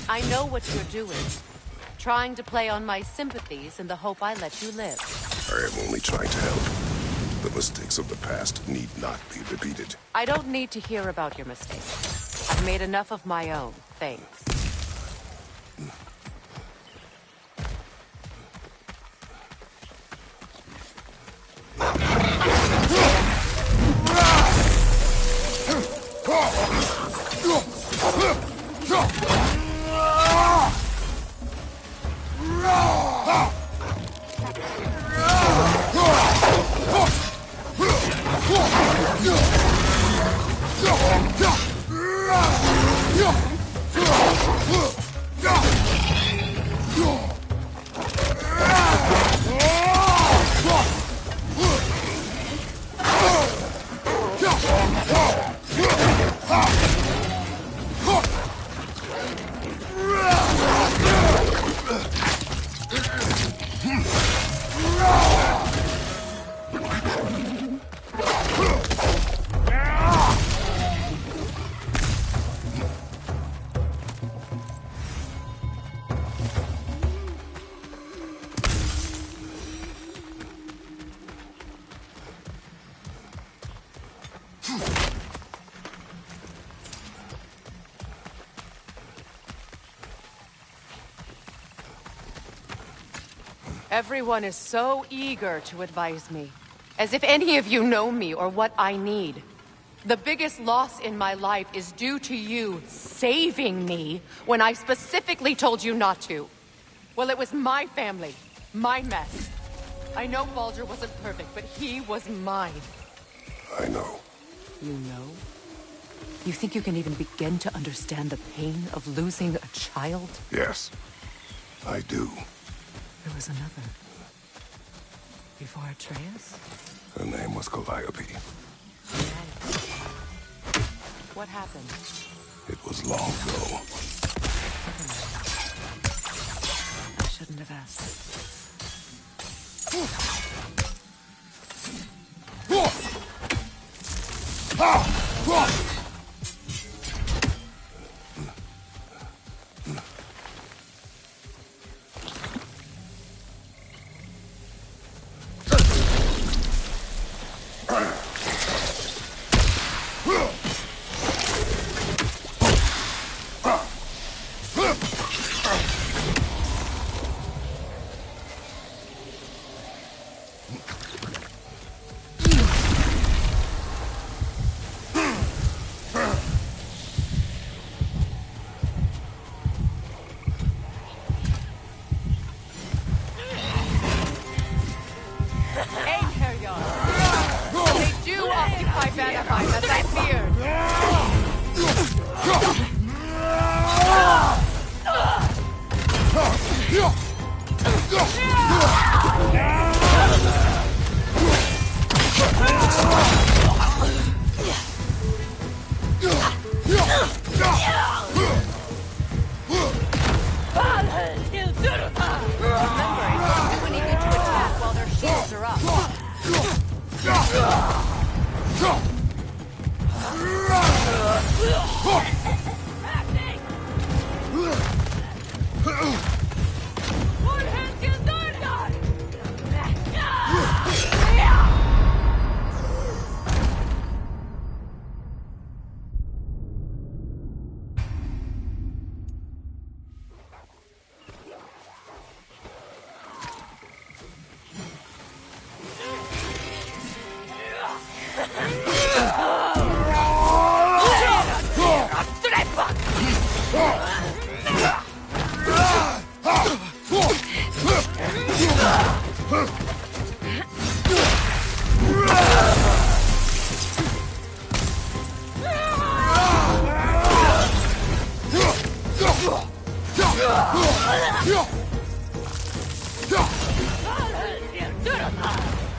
I know what you're doing. Trying to play on my sympathies in the hope I let you live. I am only trying to help. The mistakes of the past need not be repeated. I don't need to hear about your mistakes. I've made enough of my own, thanks. Everyone is so eager to advise me, as if any of you know me or what I need. The biggest loss in my life is due to you saving me when I specifically told you not to. Well, it was my family, my mess. I know Baldur wasn't perfect, but he was mine. I know. You know? You think you can even begin to understand the pain of losing a child? Yes, I do. There was another. Before Atreus? Her name was Calliope. Right. What happened? It was long ago. I shouldn't have asked.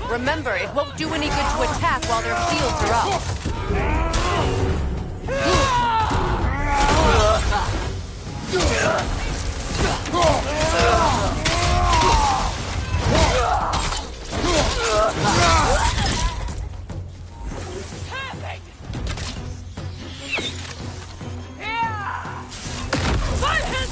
Remember, it won't do any good to attack while their shields are up. What has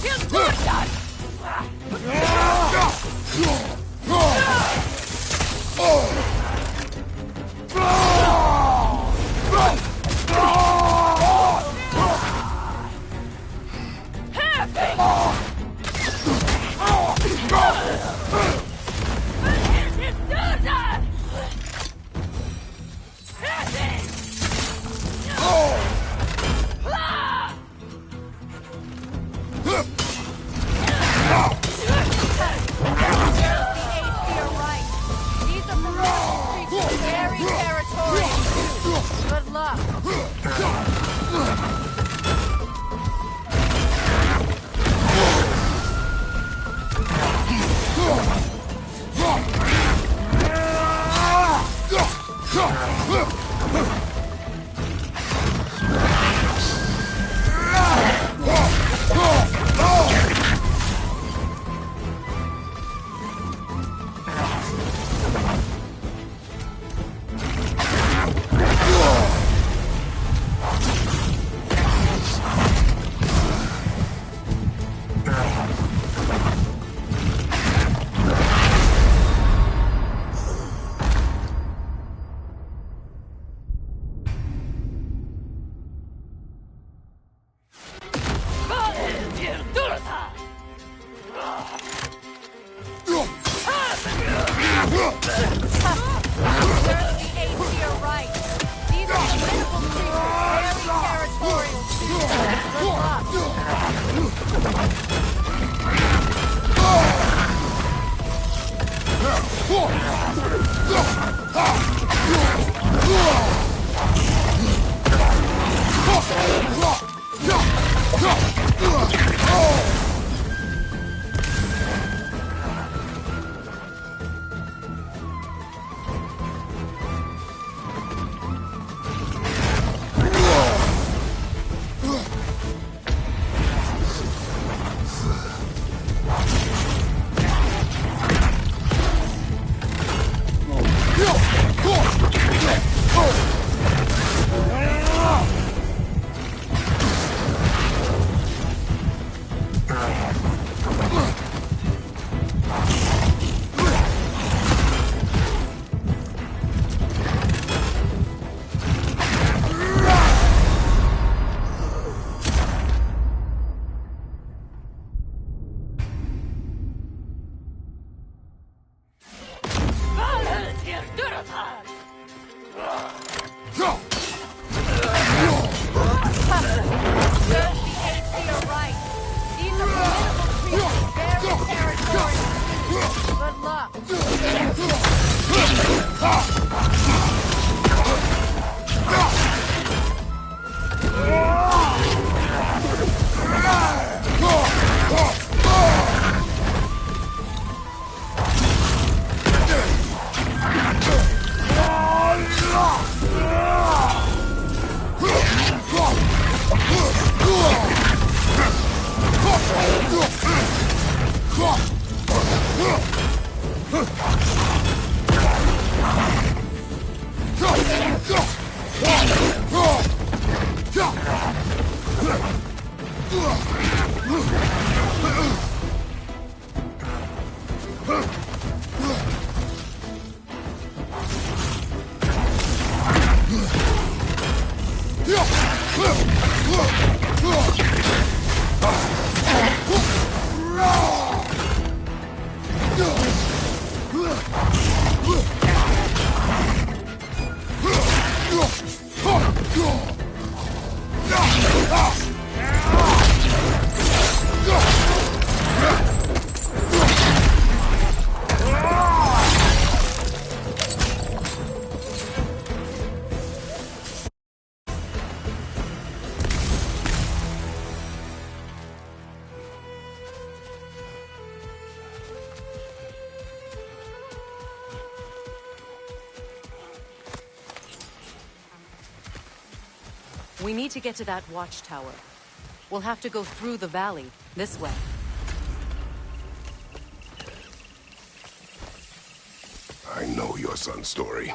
We need to get to that watchtower. We'll have to go through the valley, this way. I know your son's story.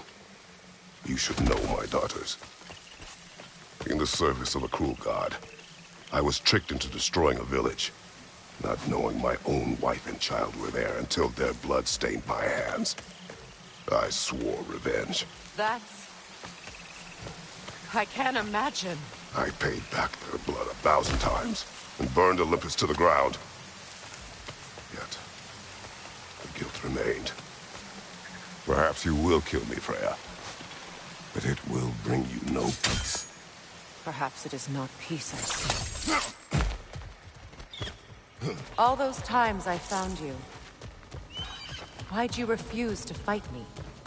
You should know my daughter's. In the service of a cruel god, I was tricked into destroying a village, not knowing my own wife and child were there until their blood stained my hands. I swore revenge. That's... I can't imagine. I paid back their blood 1,000 times and burned Olympus to the ground. Yet, the guilt remained. Perhaps you will kill me, Freya, but it will bring you no peace. Perhaps it is not peace I seek. All those times I found you, why'd you refuse to fight me?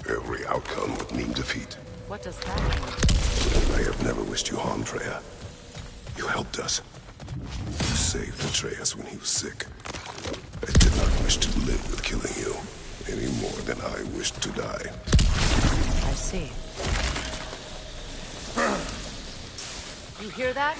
Every outcome would mean defeat. What does that mean? I have never wished you harm, Freya. You helped us. You saved Atreus when he was sick. I did not wish to live with killing you, any more than I wished to die. I see. You hear that?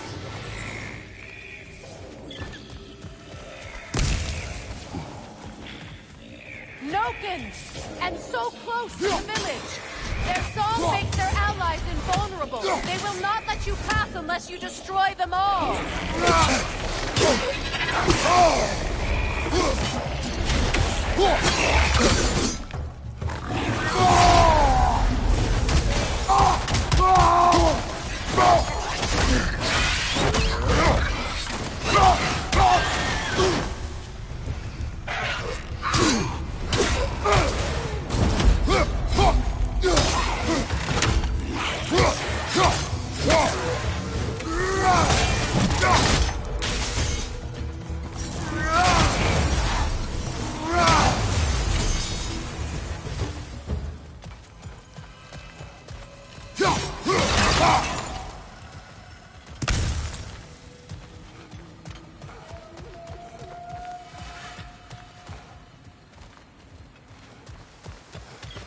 Nokins! And so close to the village! Their song makes their allies invulnerable! They will not let you pass unless you destroy them all!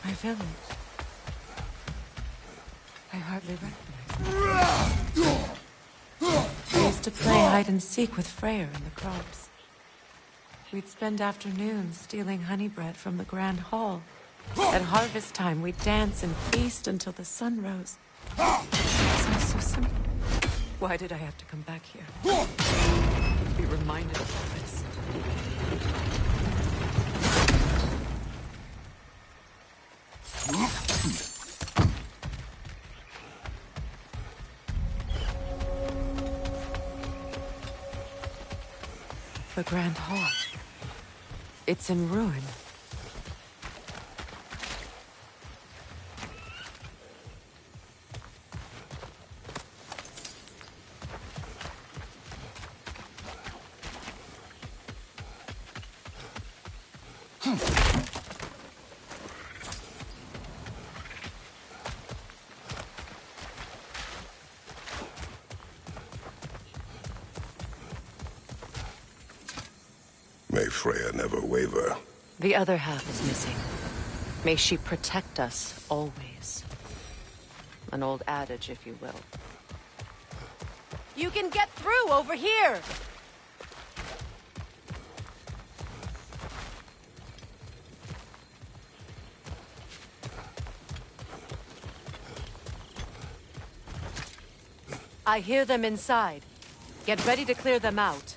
My village. I hardly recognize it. I used to play hide and seek with Freyr in the crops. We'd spend afternoons stealing honey bread from the grand hall. At harvest time, we'd dance and feast until the sun rose. It sounds so simple. Why did I have to come back here? Be reminded of all this. The Grand Hall. It's in ruin. May Freya never waver. The other half is missing. May she protect us always. An old adage, if you will. You can get through over here! I hear them inside. Get ready to clear them out.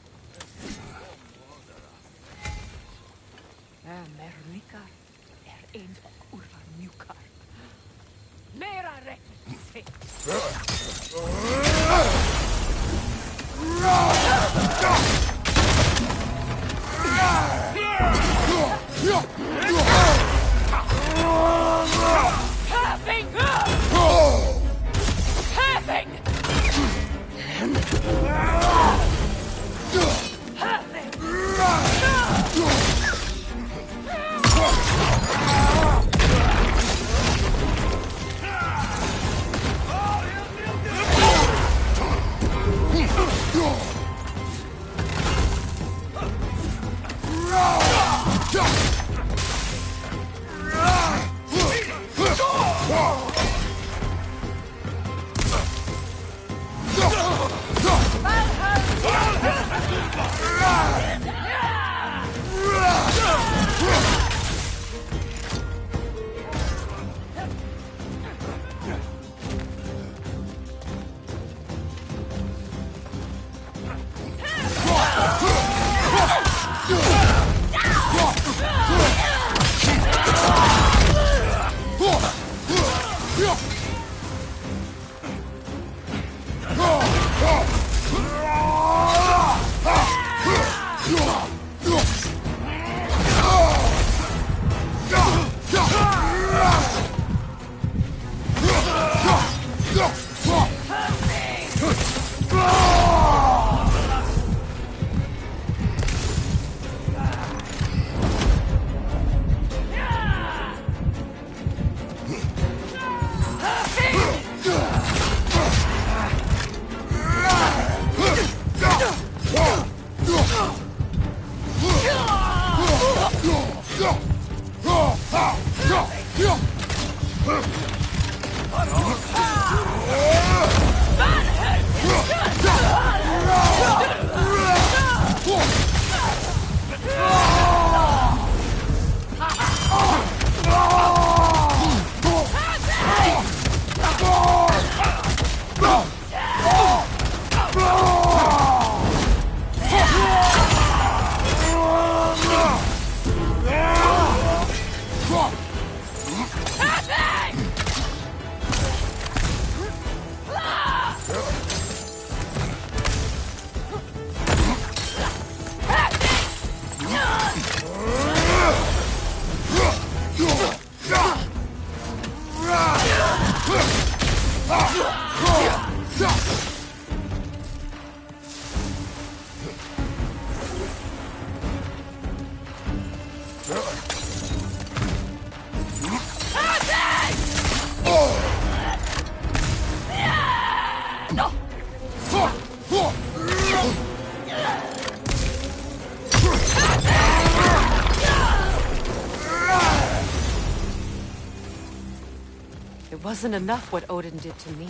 It wasn't enough what Odin did to me.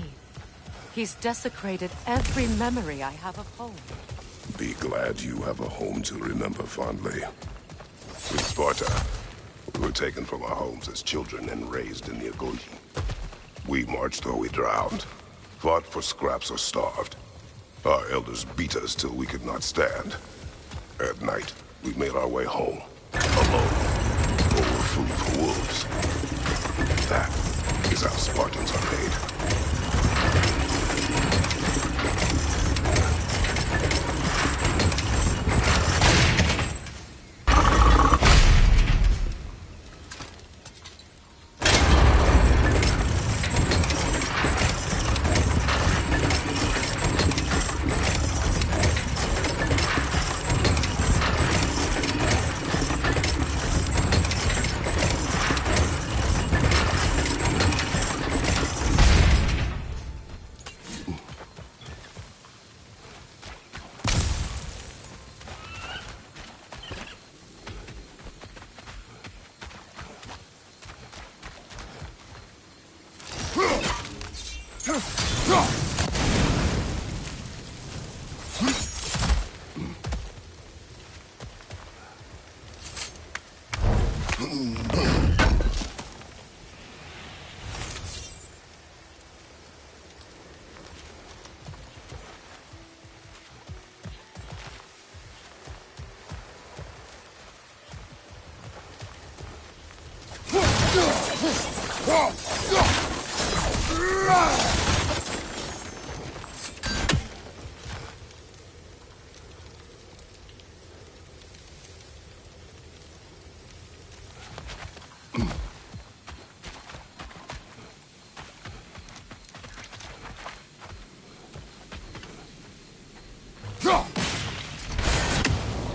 He's desecrated every memory I have of home. Be glad you have a home to remember fondly. In Sparta, we were taken from our homes as children and raised in the Agoge. We marched or we drowned, fought for scraps or starved. Our elders beat us till we could not stand. At night, we made our way home, alone, or were food for wolves. That is how Spartans are made.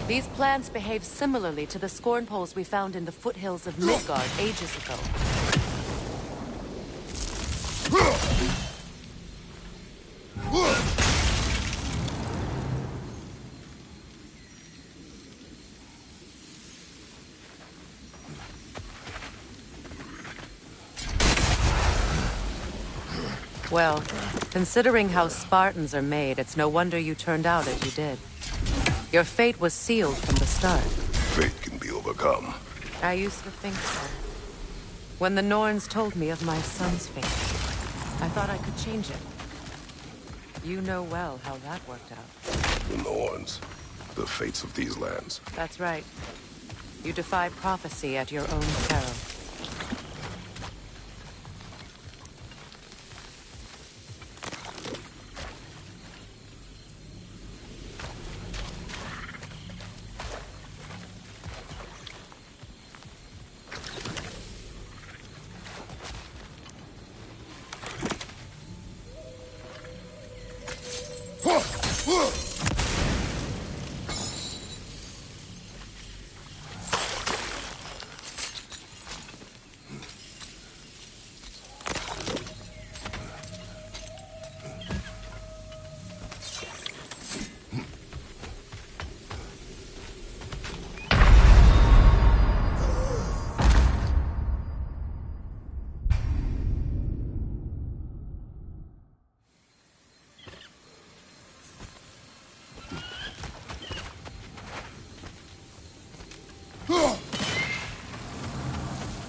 These plants behave similarly to the scorn poles we found in the foothills of Midgard ages ago. Well, considering how Spartans are made, it's no wonder you turned out as you did. Your fate was sealed from the start. Fate can be overcome. I used to think so. When the Norns told me of my son's fate, I thought I could change it. You know well how that worked out. The Norns. The fates of these lands. That's right. You defy prophecy at your own peril.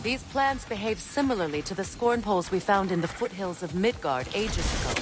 These plants behave similarly to the scorn poles we found in the foothills of Midgard ages ago.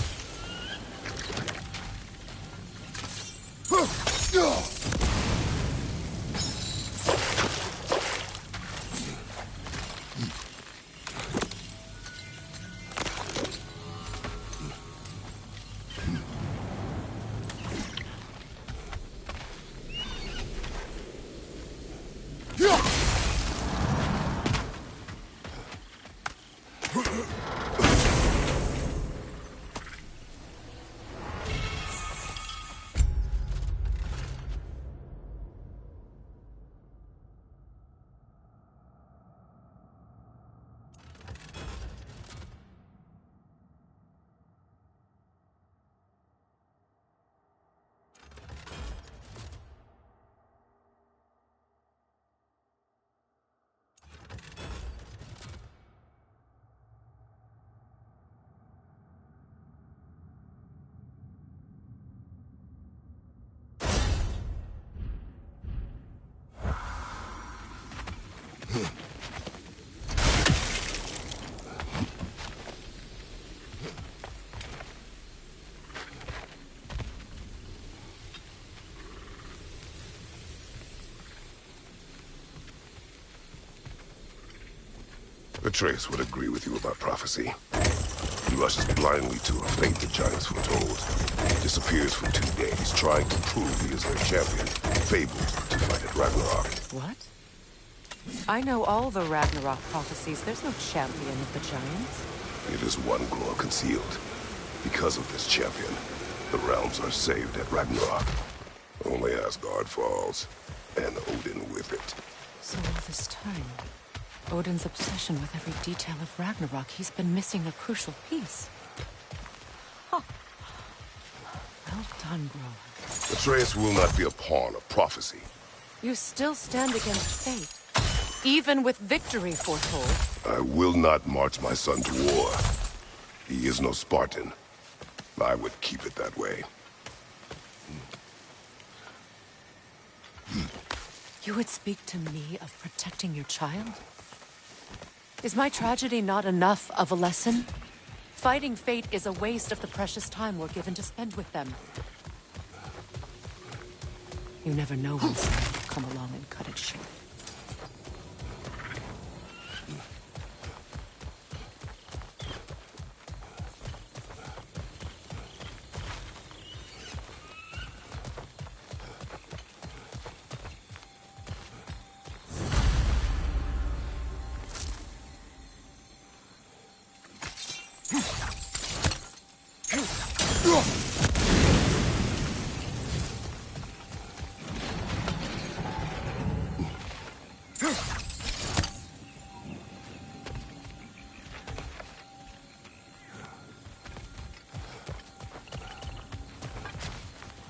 Atreus would agree with you about prophecy. He rushes blindly to a fate the giants foretold. Disappears for 2 days, trying to prove he is their champion. Fabled to fight at Ragnarok. What? I know all the Ragnarok prophecies. There's no champion of the giants. It is one glow concealed. Because of this champion, the realms are saved at Ragnarok. Only Asgard falls, and Odin with it. So all this time, Odin's obsession with every detail of Ragnarok, he's been missing a crucial piece. Huh. Well done, Grower. Atreus will not be a pawn of prophecy. You still stand against fate, even with victory foretold. I will not march my son to war. He is no Spartan. I would keep it that way. You would speak to me of protecting your child? Is my tragedy not enough of a lesson? Fighting fate is a waste of the precious time we're given to spend with them. You never know when someone will come along and cut it short.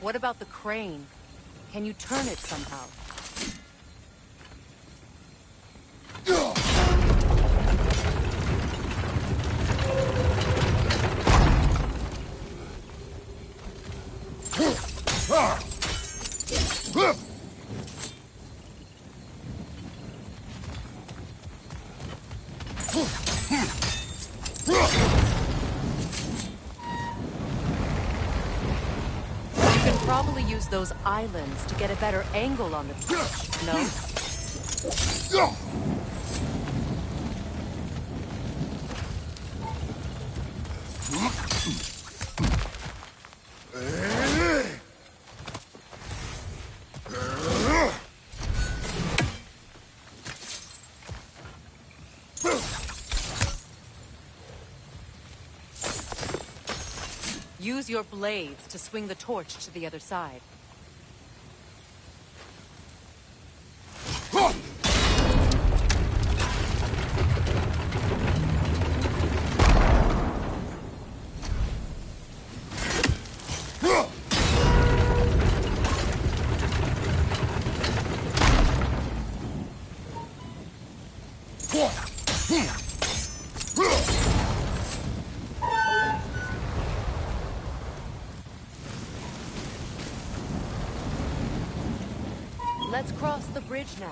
What about the crane? Can you turn it somehow? Probably use those islands to get a better angle on the fish, no? Use your blades to swing the torch to the other side. Let's cross the bridge now.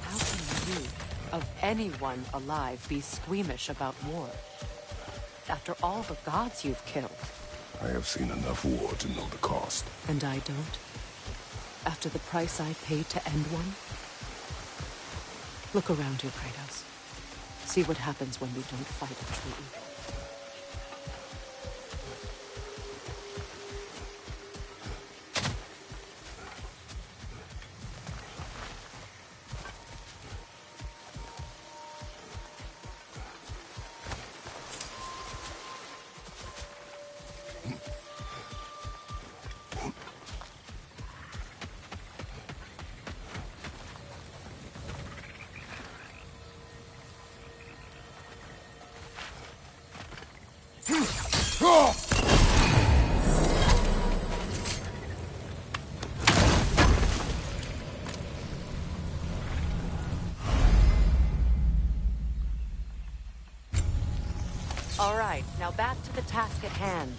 How can you, of anyone alive, be squeamish about war? After all the gods you've killed. I have seen enough war to know the cost. And I don't? After the price I paid to end one? Look around you, Kratos. See what happens when we don't fight a true evil. All right, now back to the task at hand.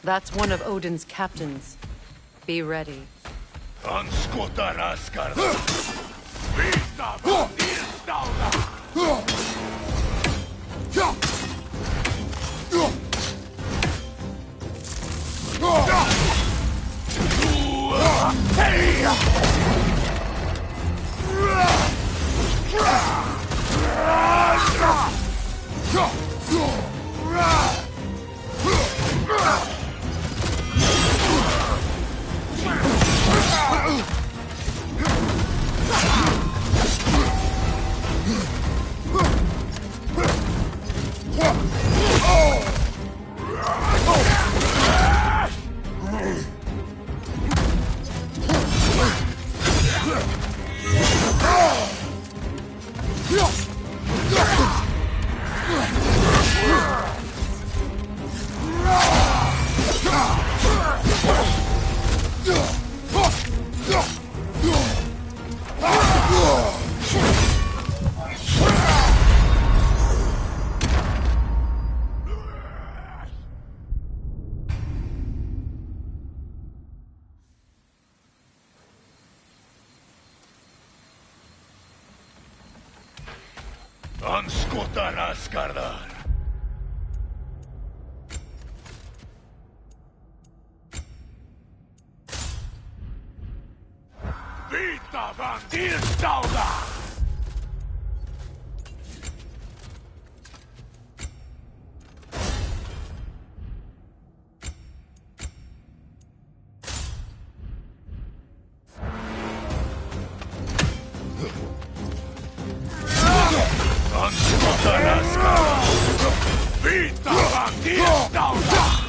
That's one of Odin's captains. Be ready. Anskutarás, Kardar. Vita van tillstånda! Anskutarás, Kardar. Vita van tillstånda!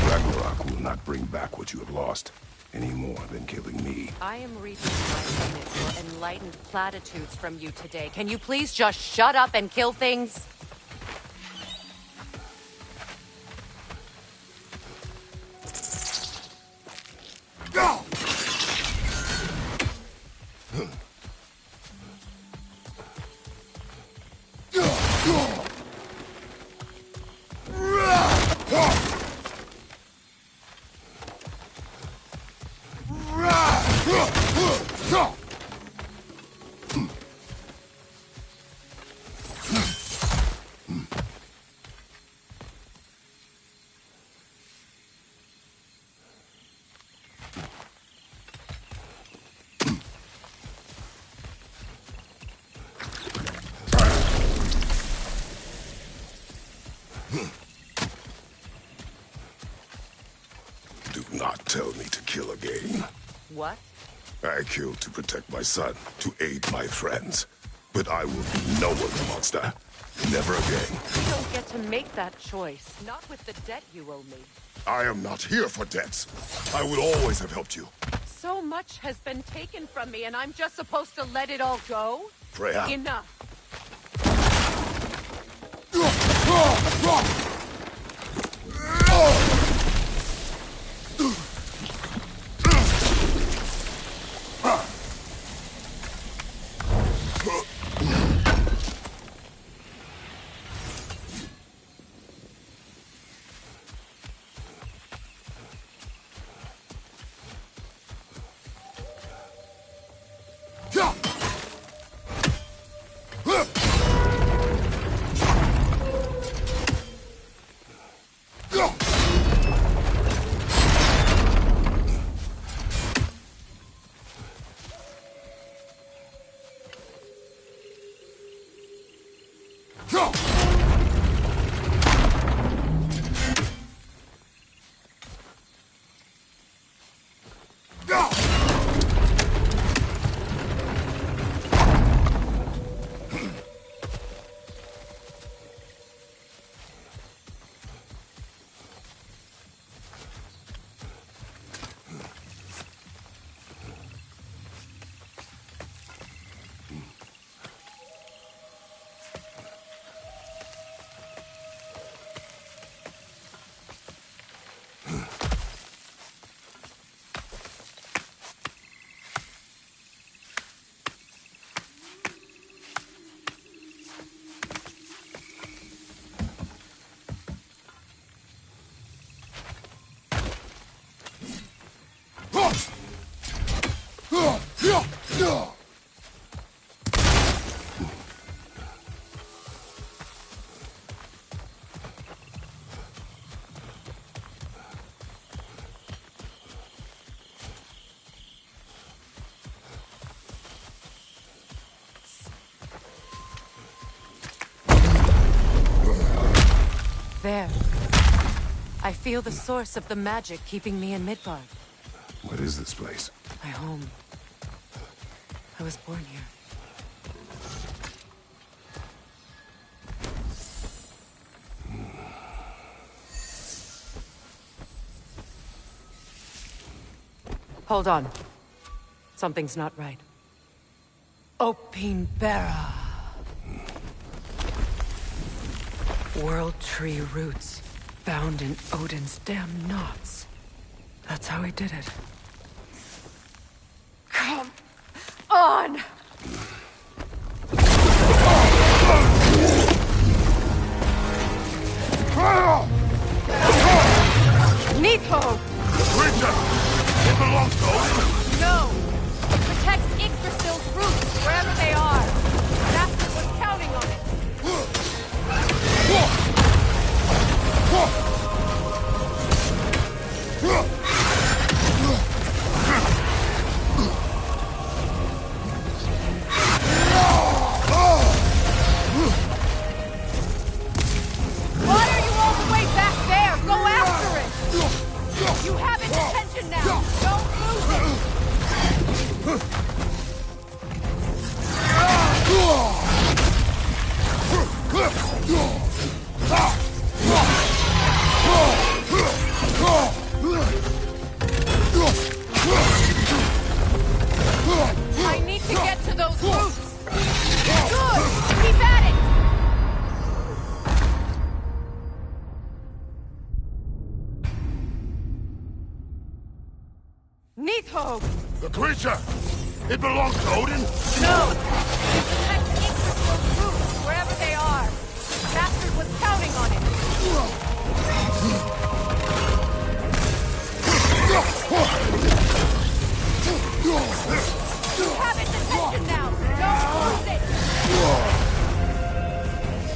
Ragnarok will not bring back what you have lost, any more than killing me. I am reaching my limit for enlightened platitudes from you today. Can you please just shut up and kill things? Do not tell me to kill again. What? I killed to protect my son, to aid my friends. But I will be no other monster. Never again. You don't get to make that choice. Not with the debt you owe me. I am not here for debts. I would always have helped you. So much has been taken from me, and I'm just supposed to let it all go? Freya. Enough. There. I feel the source of the magic keeping me in Midgard. What is this place? My home. I was born here. Hold on. Something's not right. Opinbera. World tree roots, bound in Odin's damn knots. That's how he did it. Come on! Nito! Creature! It belongs to Odin! No! It protects Yggdrasil's roots, wherever they are. Bastard was counting on it. Why are you all the way back there? Go after it! You have its attention now! Don't lose it! I need to get to those roots! Good! Keep at it! Neathhope! The creature! It belongs to Odin? No! It protects Yggdrasil's roots, wherever they are. Bastard was counting on it. You have its attention now! Don't lose it!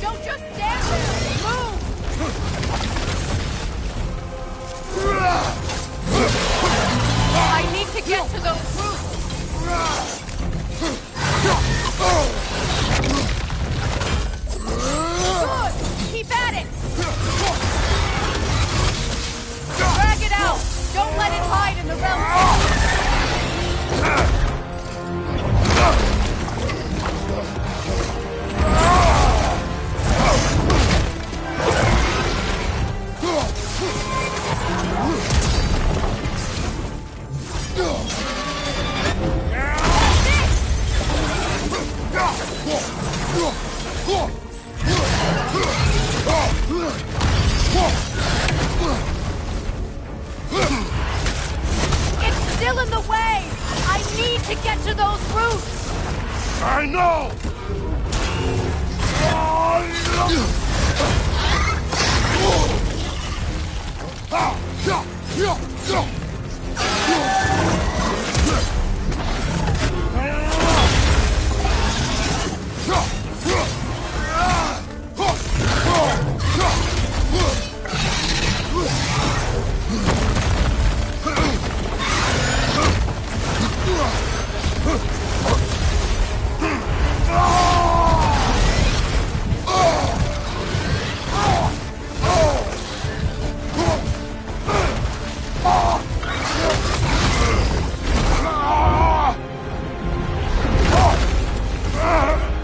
Don't just stand there! Move! I need to get to those roots! Good! Keep at it! Drag it out! Don't let it hide in the realm hall! It's still in the way! I need to get to those roots! I know!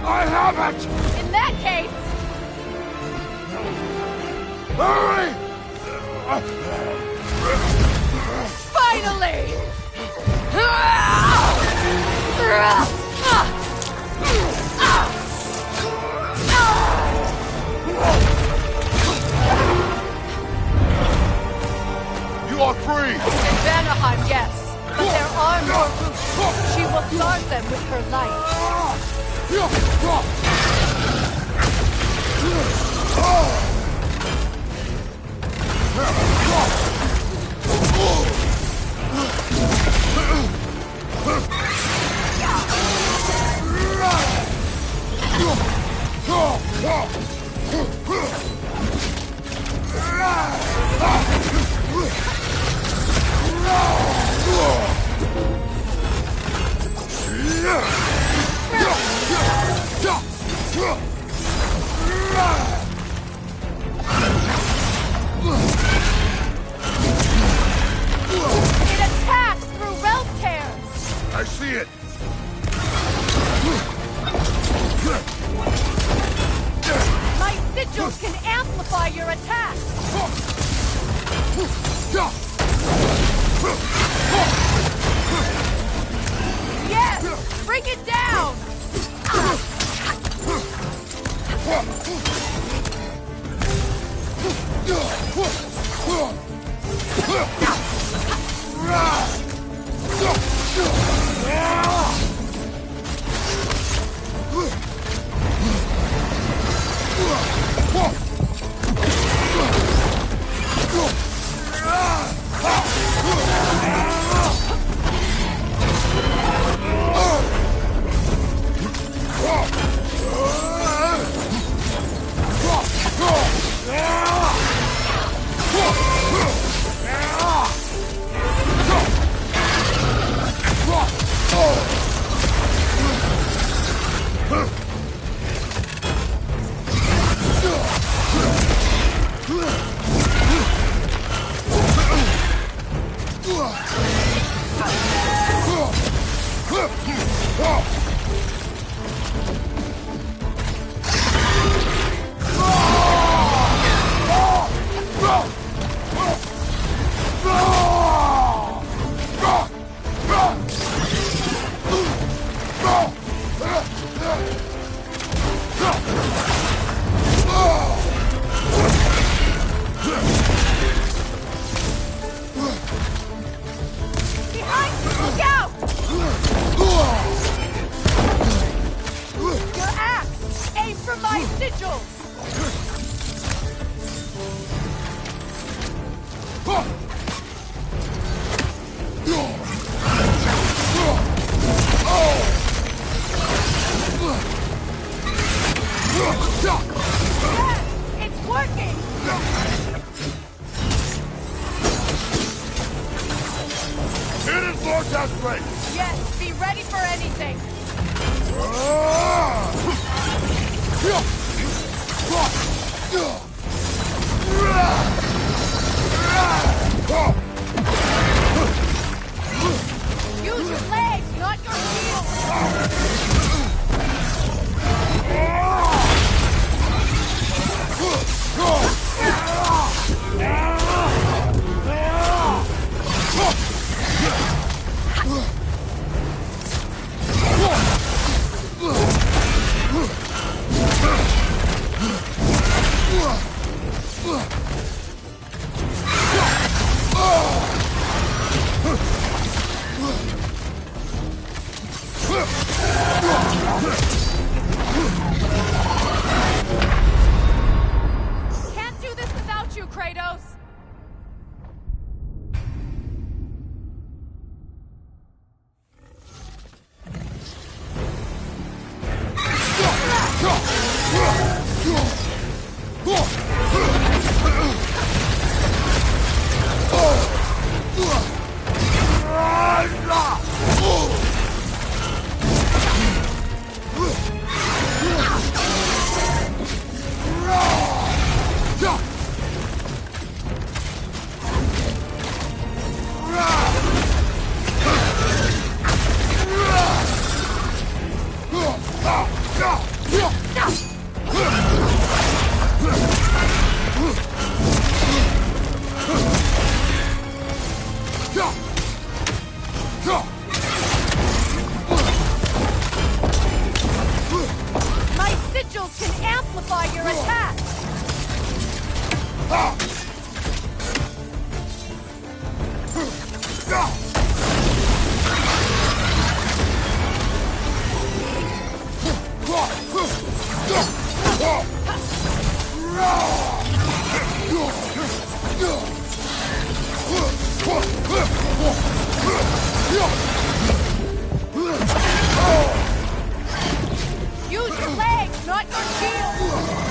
I have it! In that case, Hurry! finally! You are free! In Vanaheim, yes. But there are more roots. She will guard them with her light. it! My sigils can amplify your attack! Yes! Bring it down! Yes, be ready for anything! Use your legs, not your shield! Can't do this without you, Kratos! My sigils can amplify your attack! Use your legs, not your shield!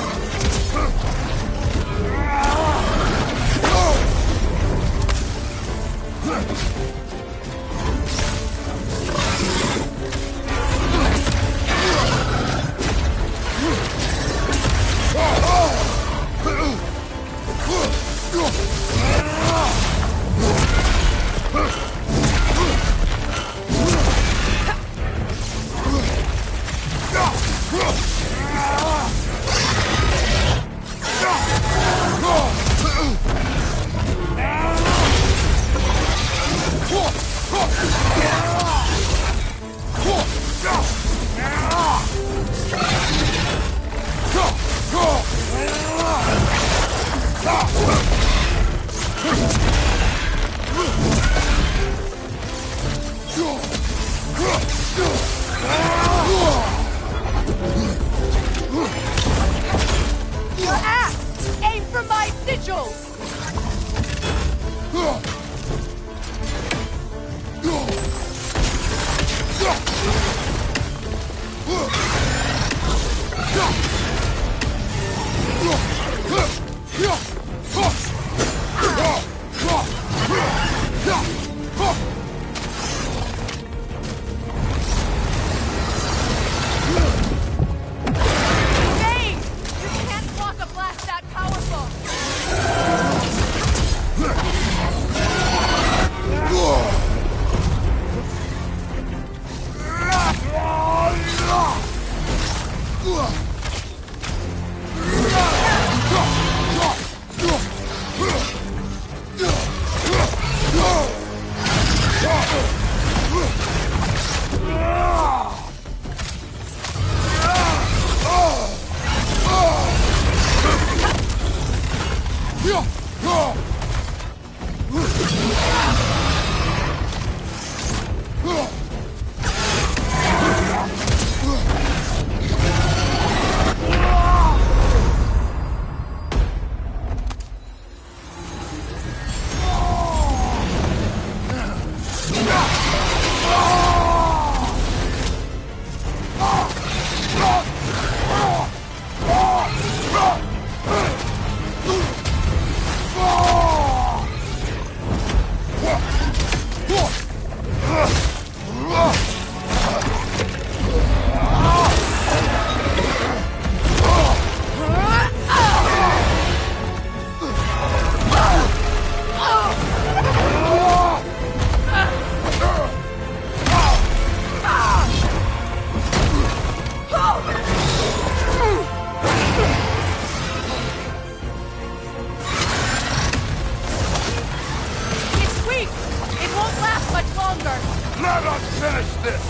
Let us finish this!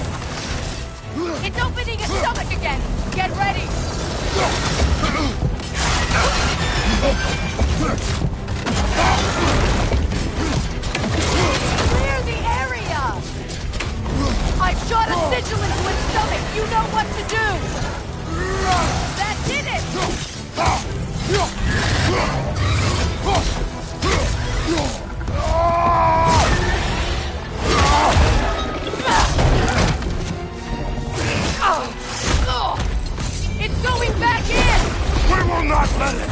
It's opening its stomach again! Get ready! Clear the area! I shot a sigil into its stomach! You know what to do! That did it! It's going back in! We will not let it!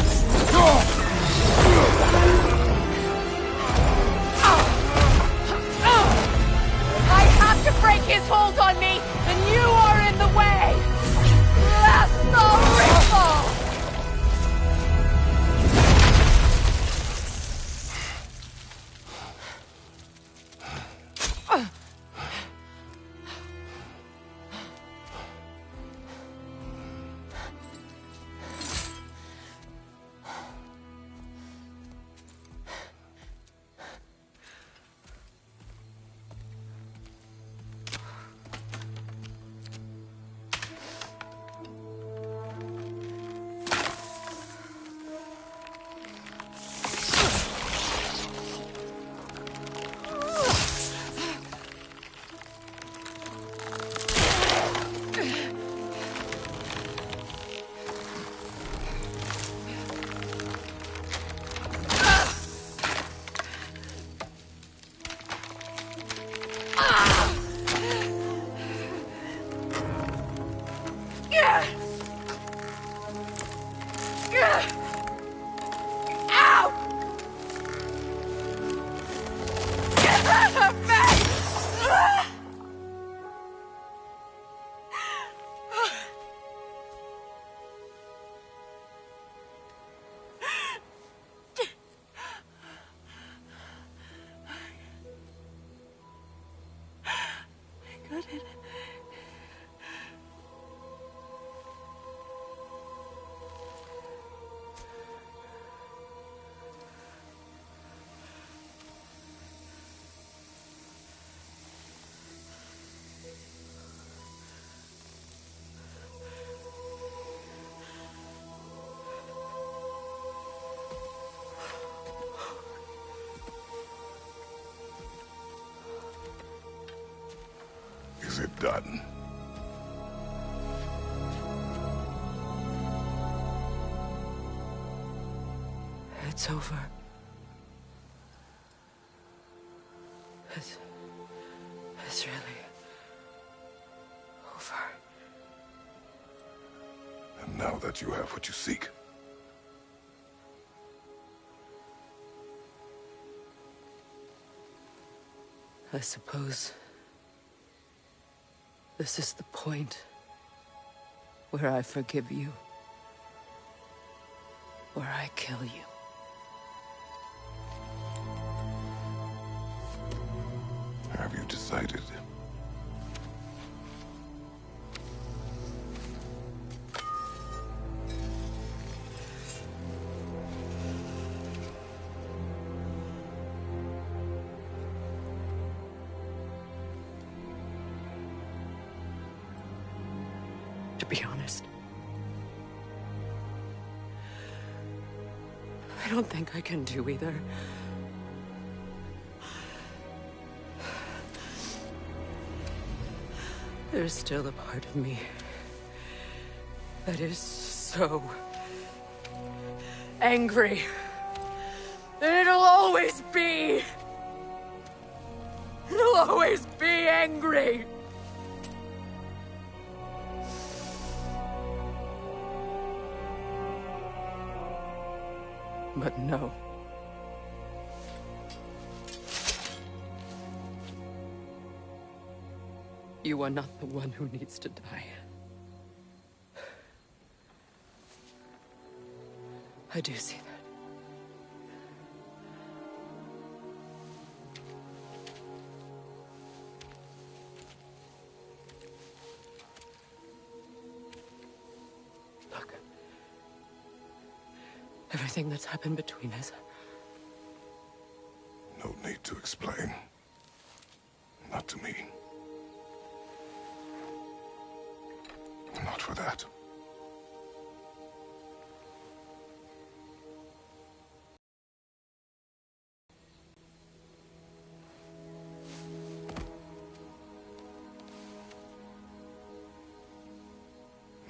I have to break his hold on me, and you are in the way! That's the ripple! Is it done? It's over. It's really over. And now that you have what you seek, I suppose this is the point where I forgive you, where I kill you. have you decided? To be honest, I don't think I can do either. There's still a part of me that is so angry. And it'll always be angry. But no. You are not the one who needs to die. I do see that. Look. Everything that's happened between us. No need to explain. Not to me. Not for that.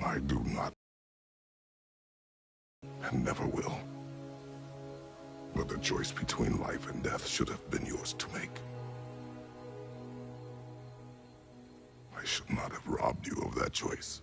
I do not, and never will. But the choice between life and death should have been yours to make. I should not have robbed you of that choice.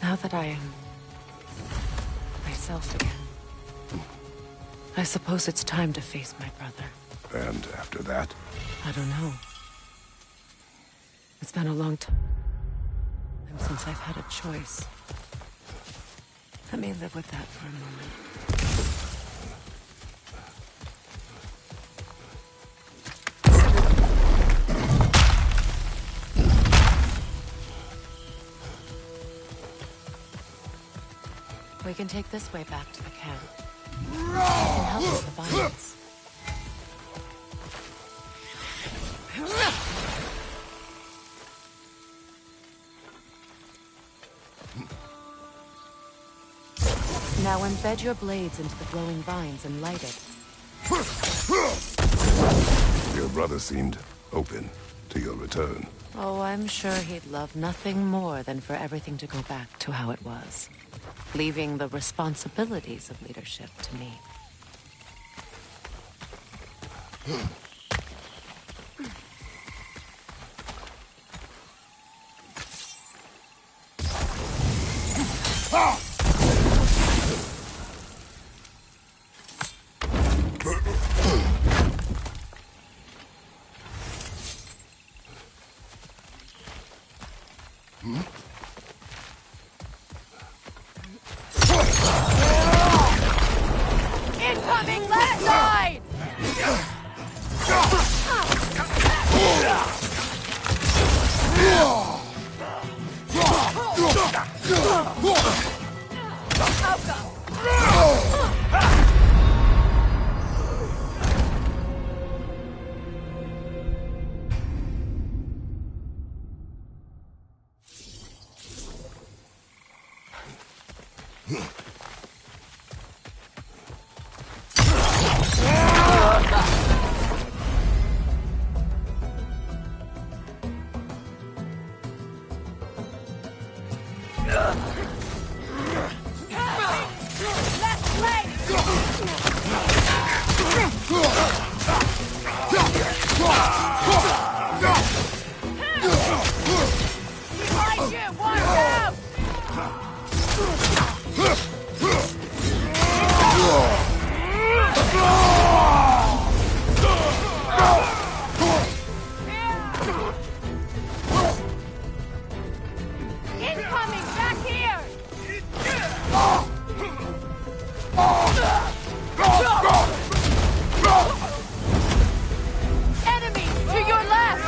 Now that I am myself again, I suppose it's time to face my brother. And after that? I don't know. It's been a long time since I've had a choice. Let me live with that for a moment. We can take this way back to the camp. I can help with the vines. Now embed your blades into the glowing vines and light it. Your brother seemed open to your return. Oh, I'm sure he'd love nothing more than for everything to go back to how it was, leaving the responsibilities of leadership to me. Incoming left side! Left leg! Behind you! Watch out! Incoming! Back here! Enemy! To your left!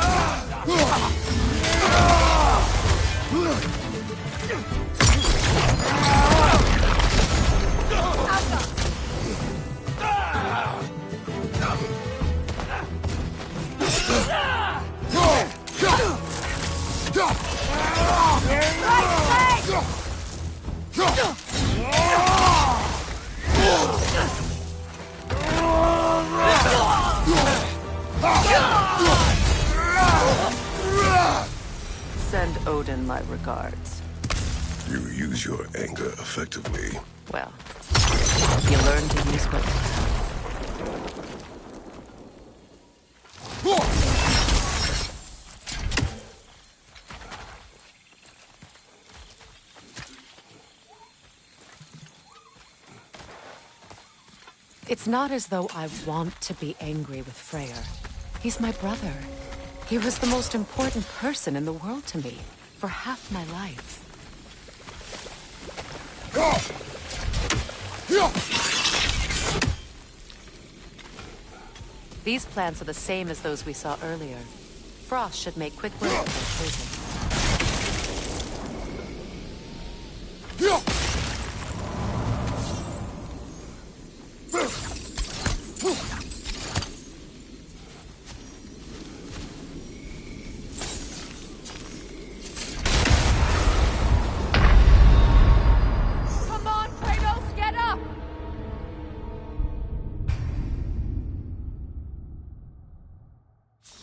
Right leg! Send Odin my regards. You use your anger effectively. Well, you learn to use what you have. It's not as though I want to be angry with Freyr. He's my brother. He was the most important person in the world to me for half my life. These plants are the same as those we saw earlier. Frost should make quick work of their poison. Come on, Kratos, get up!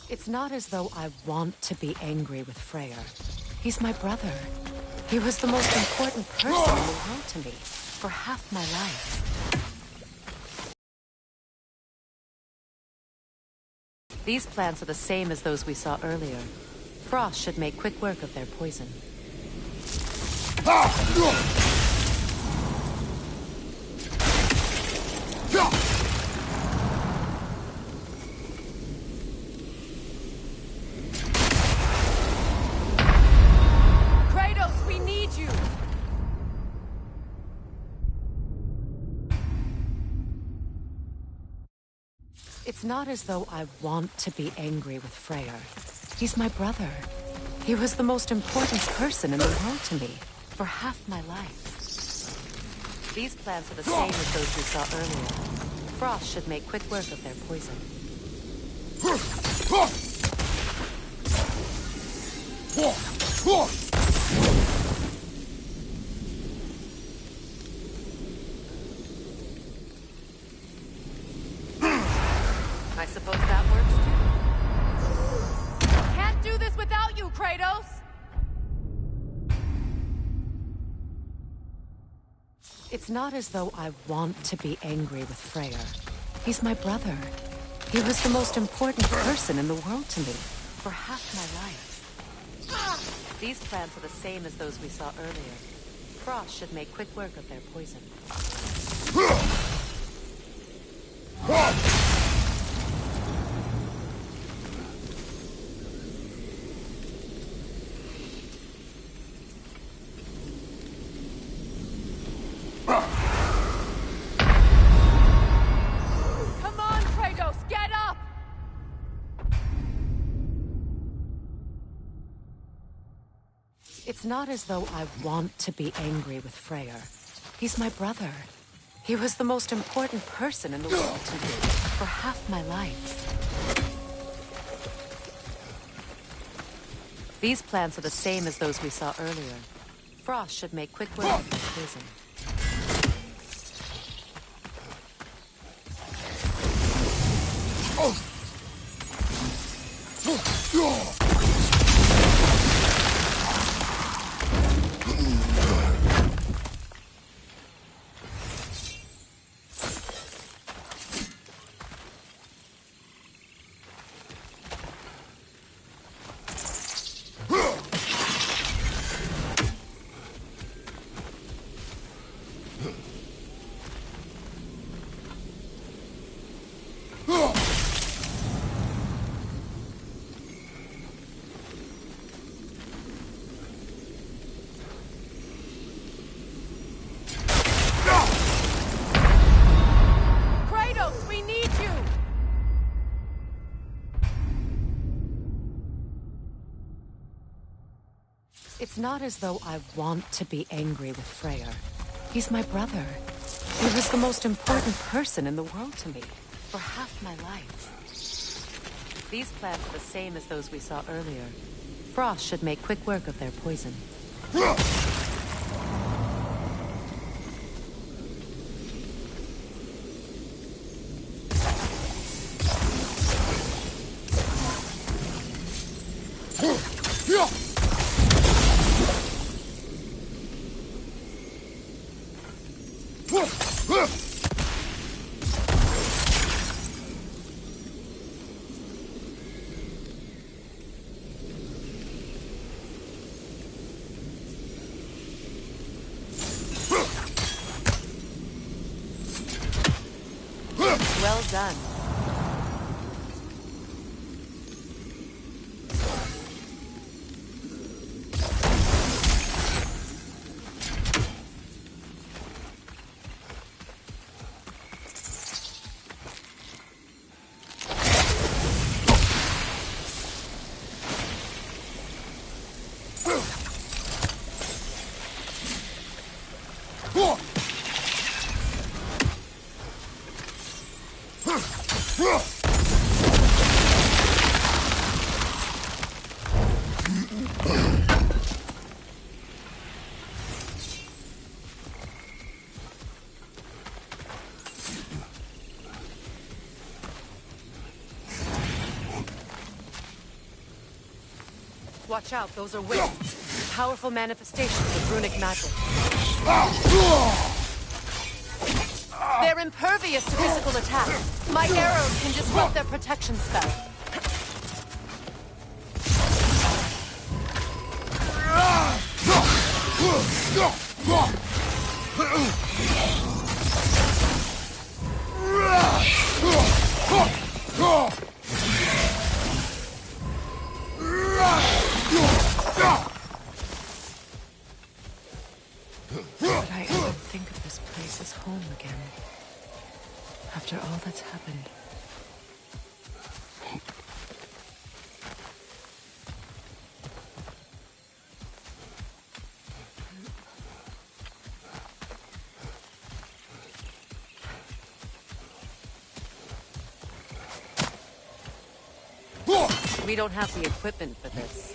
It's not as though I want to be angry with Freyr. He's my brother. He was the most important person in the world to me for half my life. These plants are the same as those we saw earlier. Frost should make quick work of their poison. Kratos, we need you! It's not as though I want to be angry with Freyr. He's my brother. He was the most important person in the world to me for half my life. These plants are the same as those we saw earlier. Frost should make quick work of their poison. I suppose that works too. Can't do this without you, Kratos! It's not as though I want to be angry with Freyr. He's my brother. He was the most important person in the world to me for half my life. These plants are the same as those we saw earlier. Frost should make quick work of their poison. Come on, Kratos, get up! It's not as though I want to be angry with Freyr. He's my brother. He was the most important person in the world to me for half my life. These plants are the same as those we saw earlier. Frost should make quick work of their poison. not as though I want to be angry with Freyr. He's my brother. He was the most important person in the world to me, for half my life. These plants are the same as those we saw earlier. Frost should make quick work of their poison. Well done. Watch out, those are winds. Powerful manifestations of runic magic. They're impervious to physical attack. My arrows can disrupt their protection spell. Would I ever think of this place as home again? After all that's happened. We don't have the equipment for this.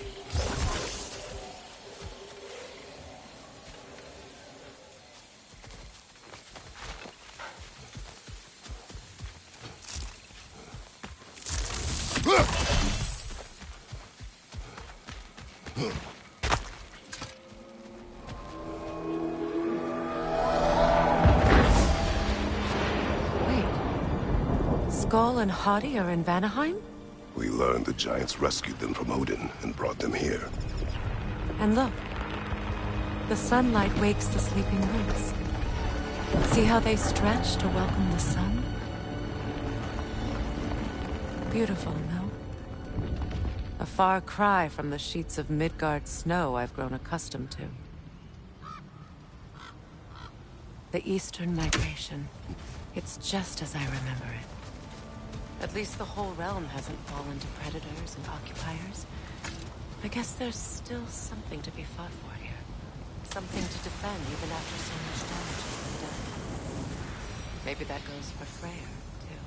Wait. Skull and Hadi are in Vanaheim? We learned the giants rescued them from Odin and brought them here. And look. The sunlight wakes the sleeping roots. See how they stretch to welcome the sun? Beautiful, no? A far cry from the sheets of Midgard snow I've grown accustomed to. The Eastern Migration. It's just as I remember it. At least the whole realm hasn't fallen to predators and occupiers. I guess there's still something to be fought for here. Something to defend even after so much damage has been done. Maybe that goes for Freyr, too.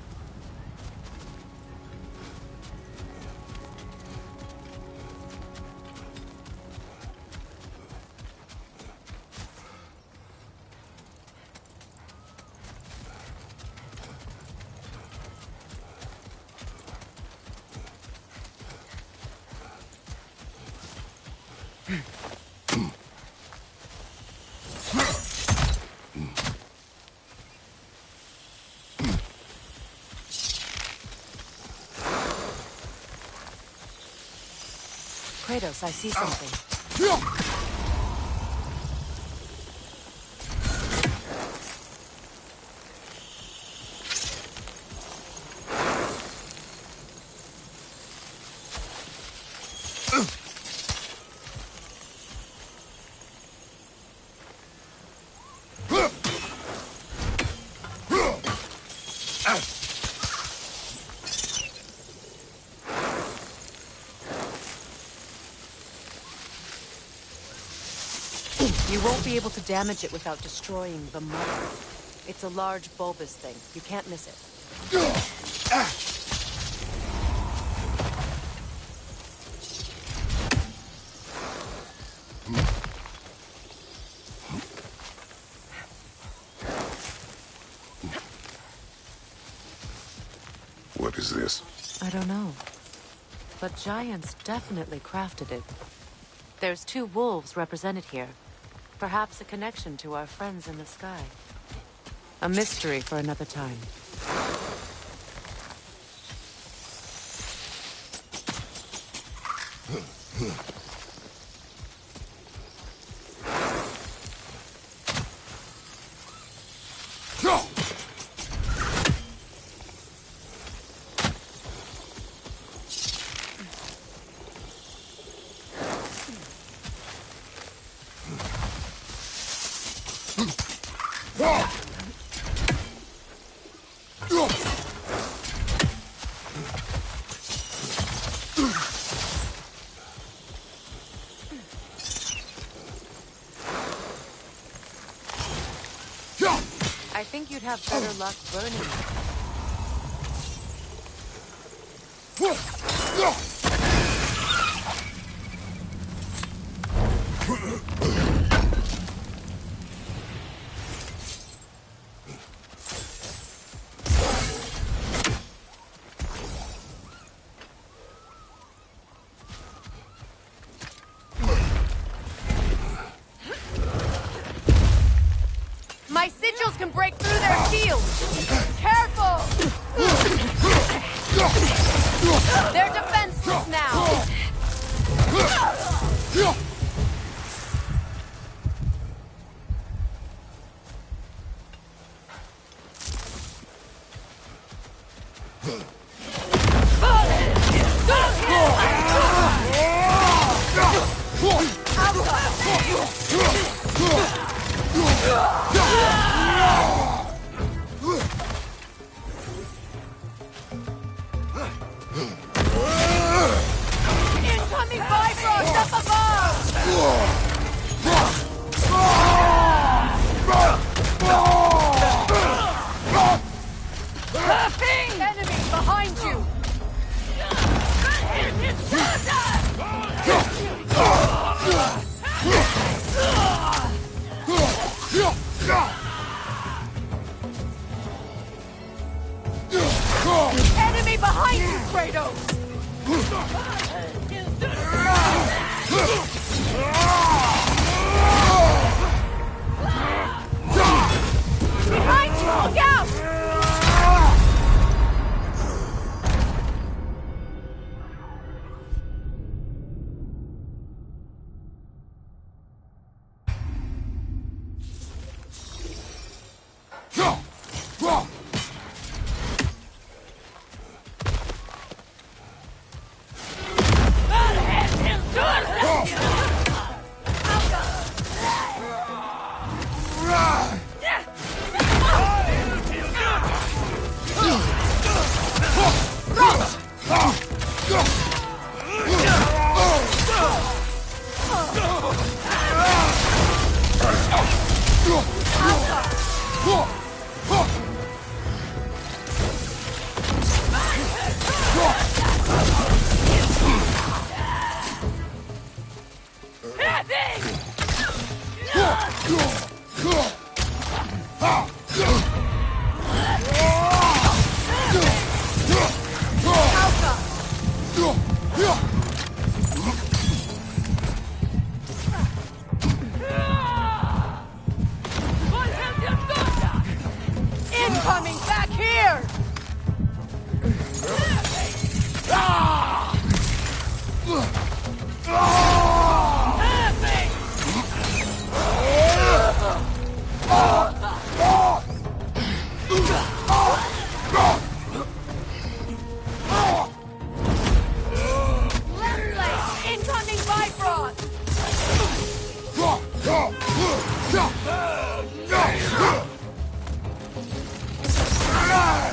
Kratos, I see something. You won't be able to damage it without destroying the mother. It's a large bulbous thing. You can't miss it. What is this? I don't know. But giants definitely crafted it. There's 2 wolves represented here. Perhaps a connection to our friends in the sky. A mystery for another time. I think you'd have better luck burning it. My sigils can break through their shields! Careful! They're defenseless now! Incoming Bifrost up above! Enemy behind you! Enemy behind you, Kratos! Behind you, look out! Incoming back here! Left leg! Incoming Bifrost!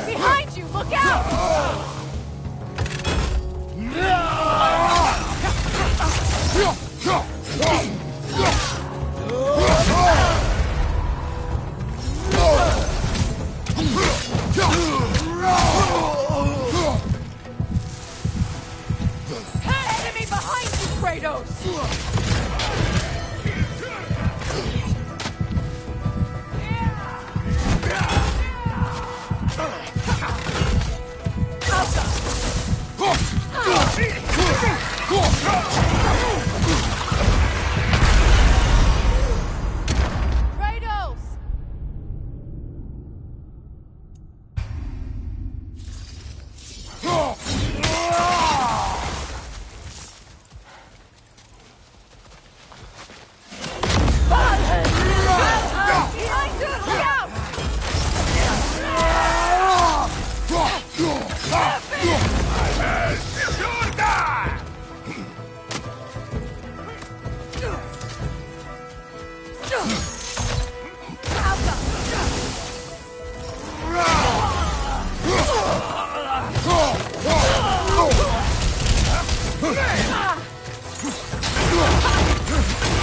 Behind you! Look out!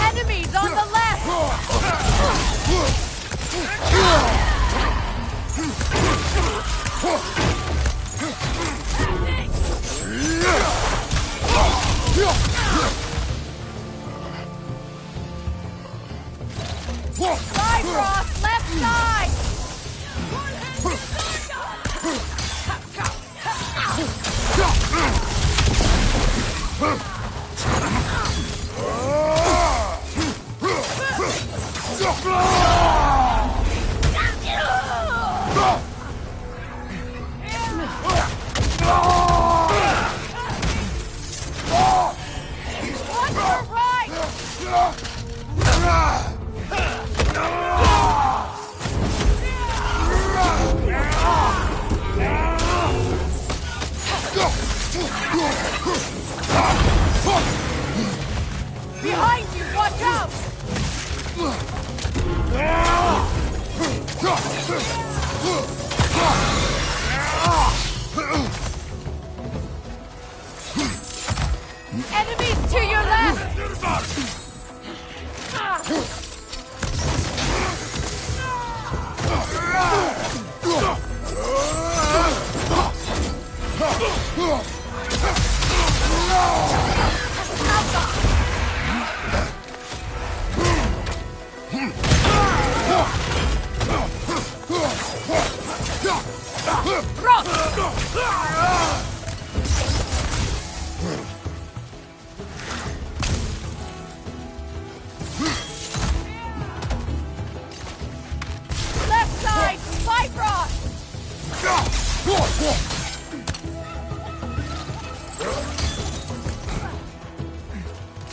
Enemies on the left! Bifrost, left side! On your right! Behind you, watch out! Enemies to your left! Left side, Bifrost!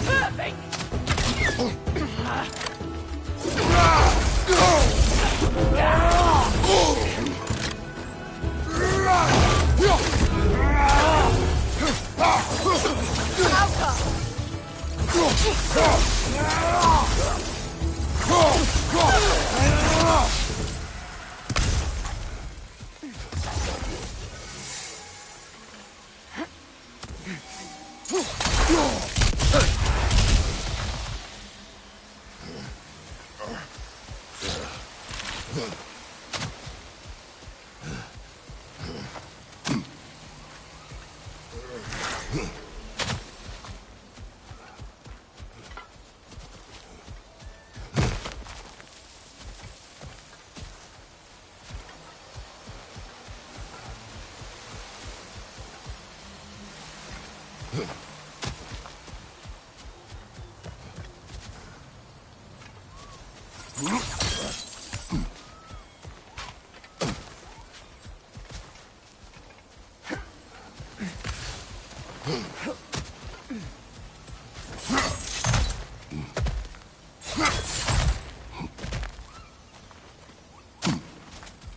Perfect!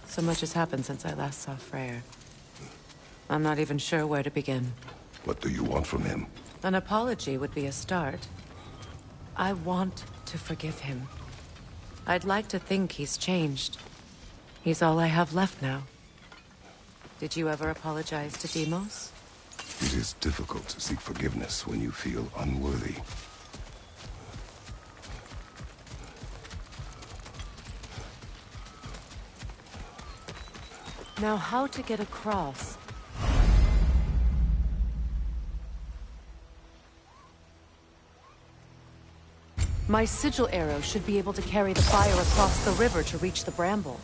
So much has happened since I last saw Freyr. I'm not even sure where to begin. What do you want from him? An apology would be a start. I want to forgive him. I'd like to think he's changed. He's all I have left now. Did you ever apologize to Deimos? It is difficult to seek forgiveness when you feel unworthy. Now, how to get across? My sigil arrow should be able to carry the fire across the river to reach the bramble.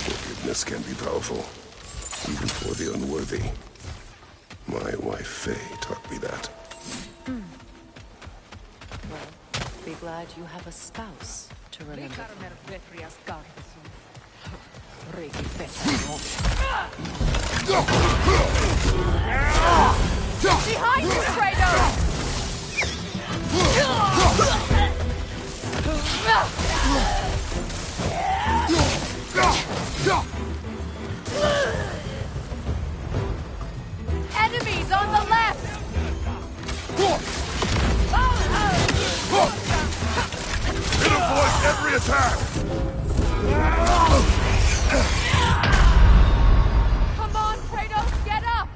Forgiveness can be powerful, even for the unworthy. My wife Faye taught me that. Well, be glad you have a spouse to remember. Behind you, Kratos! Enemies on the left! It avoids every attack! Come on, Kratos, get up!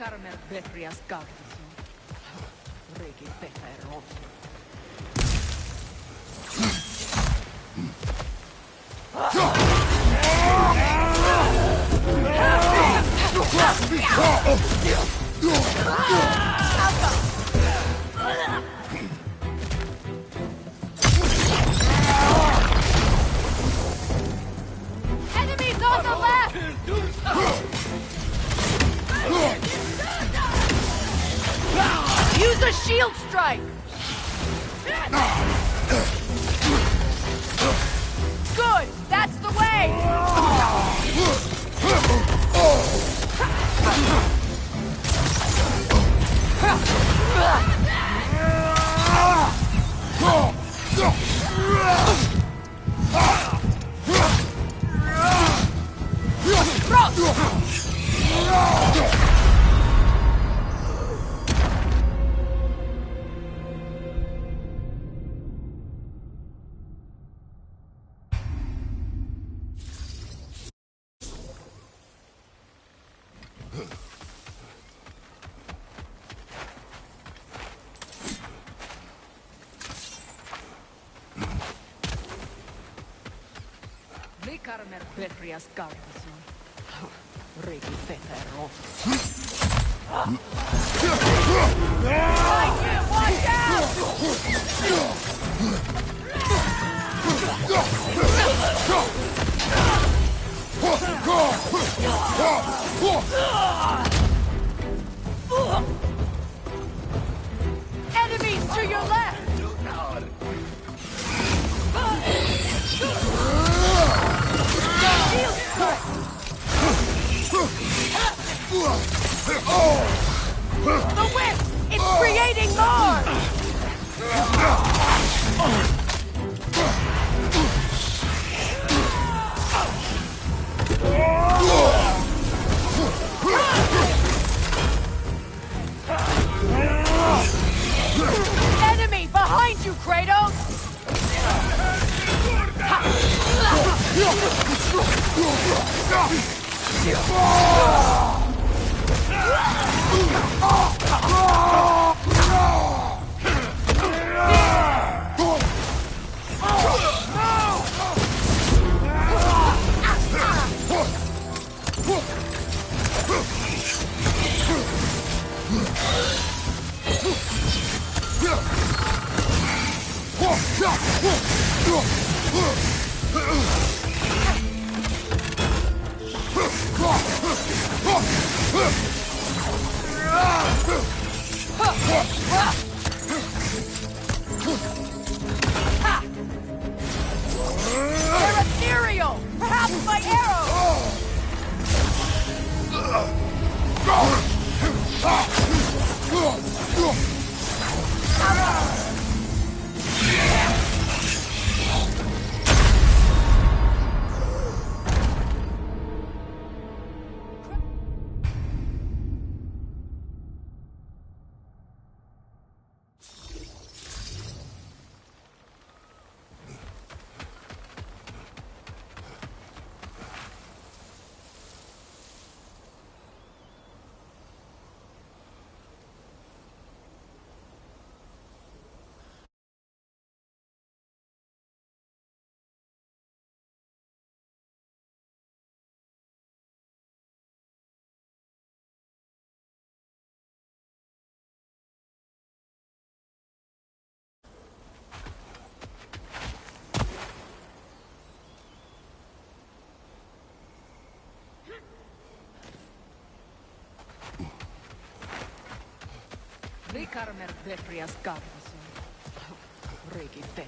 Rikarmer Betrias Gaudisun. Regi Peter Enemies on the left! Use a shield strike! Good! That's the way! Rikarmer Betrias Gaudisun. Regi Peter Watch out! Enemies to your left! The whip! It's creating more! Enemy behind you, Kratos! They're ethereal! Perhaps by arrows! Rikarmer Betrias Gaudisun. Regi Peter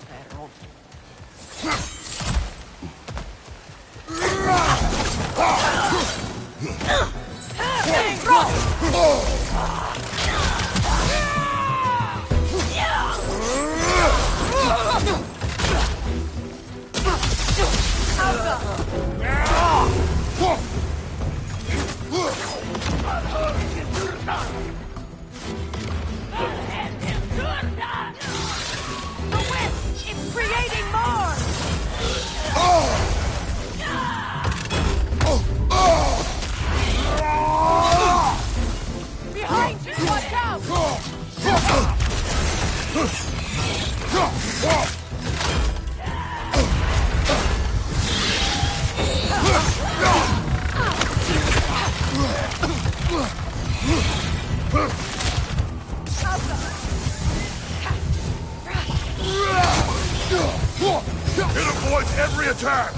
The whip! It's creating more! It avoids every attack!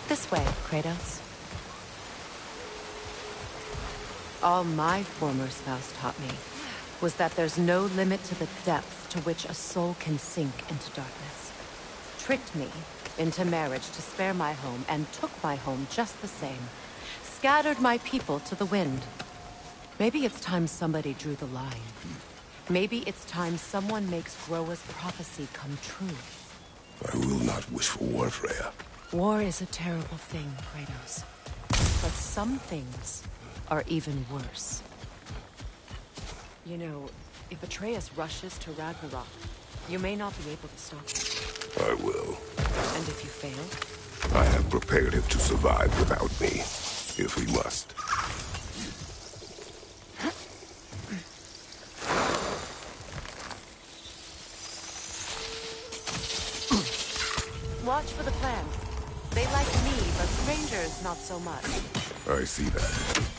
This way, Kratos. All my former spouse taught me was that there's no limit to the depth to which a soul can sink into darkness. Tricked me into marriage to spare my home and took my home just the same. Scattered my people to the wind. Maybe it's time somebody drew the line. Maybe it's time someone makes Groa's prophecy come true. I will not wish for war, Freya. War is a terrible thing, Kratos. But some things are even worse. You know, if Atreus rushes to Ragnarok, you may not be able to stop him. I will. And if you fail? I have prepared him to survive without me, if he must. Watch for the plants. They like me, but strangers not so much. I see that.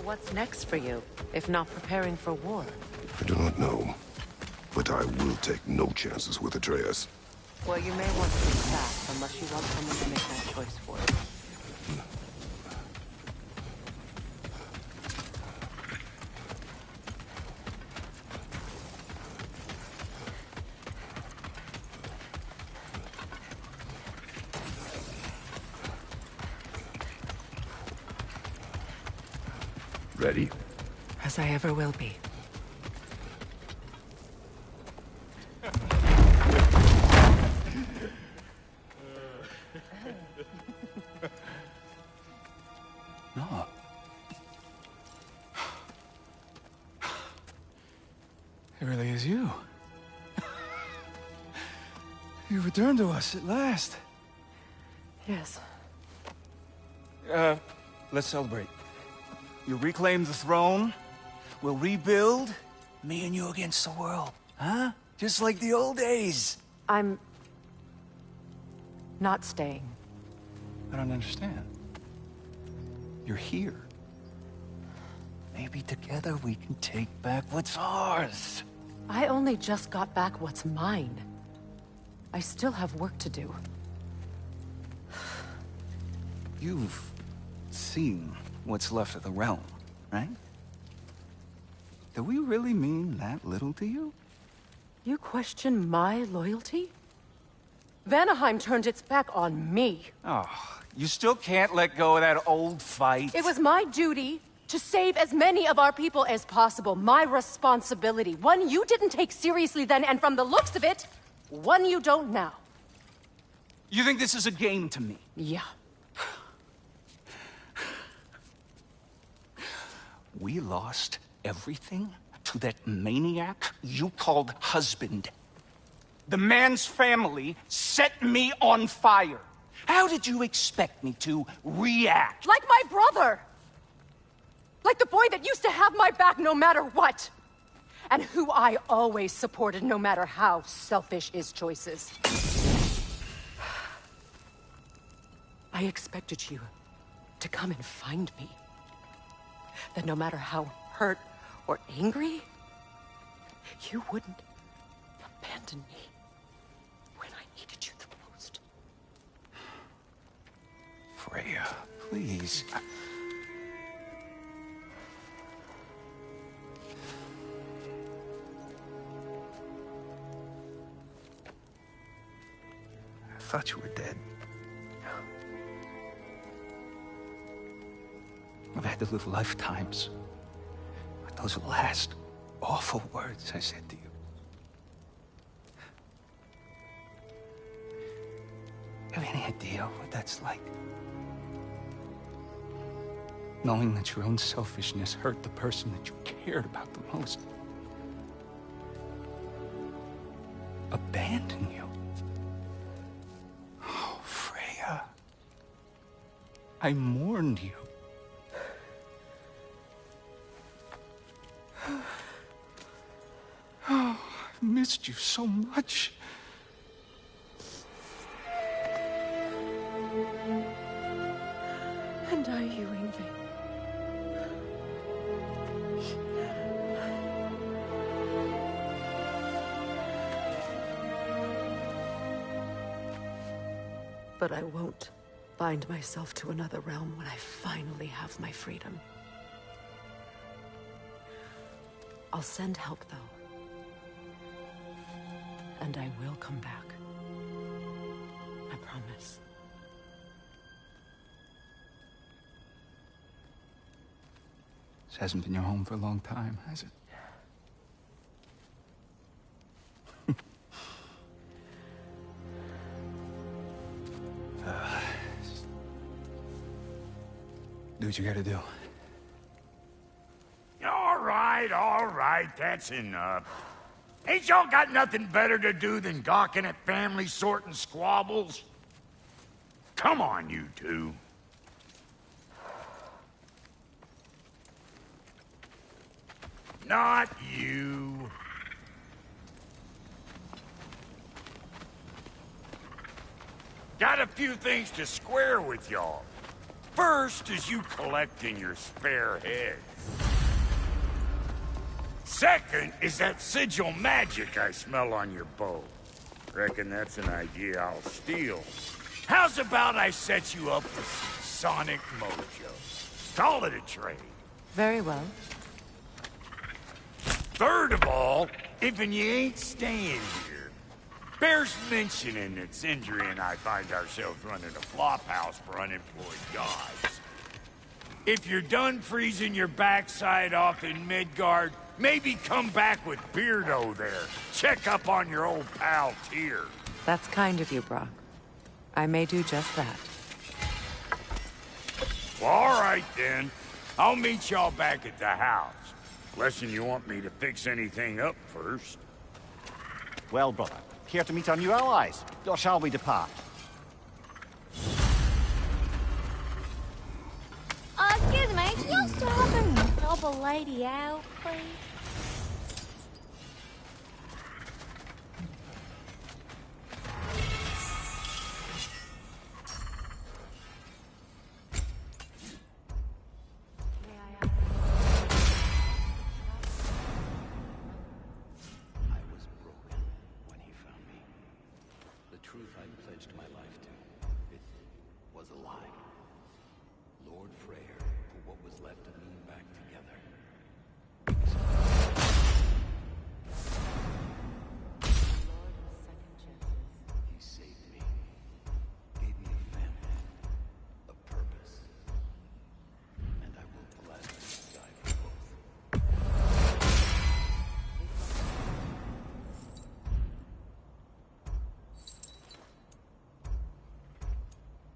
what's next for you, if not preparing for war? I do not know, but I will take no chances with Atreus. Well, you may want to be fast, unless you want someone to make that choice for you. Ready? As I ever will be. No. It really is you. You returned to us at last. Yes. Let's celebrate. You reclaim the throne. We'll rebuild. Me and you against the world. Huh? Just like the old days. I'm... not staying. I don't understand. You're here. Maybe together we can take back what's ours. I only just got back what's mine. I still have work to do. You've seen what's left of the realm, right? Do we really mean that little to you? You question my loyalty? Vanaheim turned its back on me. Oh, you still can't let go of that old fight. It was my duty to save as many of our people as possible. My responsibility. One you didn't take seriously then, and from the looks of it, one you don't now. You think this is a game to me? Yeah. We lost everything to that maniac you called husband. The man's family set me on fire. How did you expect me to react? Like my brother! Like the boy that used to have my back no matter what! And who I always supported no matter how selfish his choices. I expected you to come and find me. That no matter how hurt or angry, you wouldn't abandon me when I needed you the most. Freya, please. I thought you were dead. I've had to live lifetimes with those last awful words I said to you. Have you any idea what that's like? Knowing that your own selfishness hurt the person that you cared about the most. Abandon you. Oh, Freya. I mourned you. Oh, I've missed you so much. And are you, Ingrid? But I won't bind myself to another realm when I finally have my freedom. I'll send help, though. And I will come back. I promise. This hasn't been your home for a long time, has it? Do what you gotta do. All right, that's enough. Ain't y'all got nothing better to do than gawking at family sorting squabbles? Come on, you two. Not you. Got a few things to square with y'all. First is you collecting your spare heads. Second is that sigil magic I smell on your bow. Reckon that's an idea I'll steal. How's about I set you up with some sonic mojo? Call it a trade. Very well. Third of all, if you ain't staying here, bears mentioning that Sindri and I find ourselves running a flop house for unemployed gods. If you're done freezing your backside off in Midgard, maybe come back with Beardo there. Check up on your old pal Tyr. That's kind of you, Brock. I may do just that. Well, all right then. I'll meet y'all back at the house. Unless you want me to fix anything up first. Well, brother, care to meet our new allies? Or shall we depart? Excuse me, can you stop and help a lady out, please? I was broken when he found me. The truth I pledged my life to, it was a lie. Lord Freyr put what was left of me back together. He saved me, gave me a family, a purpose, and I will gladly die for both.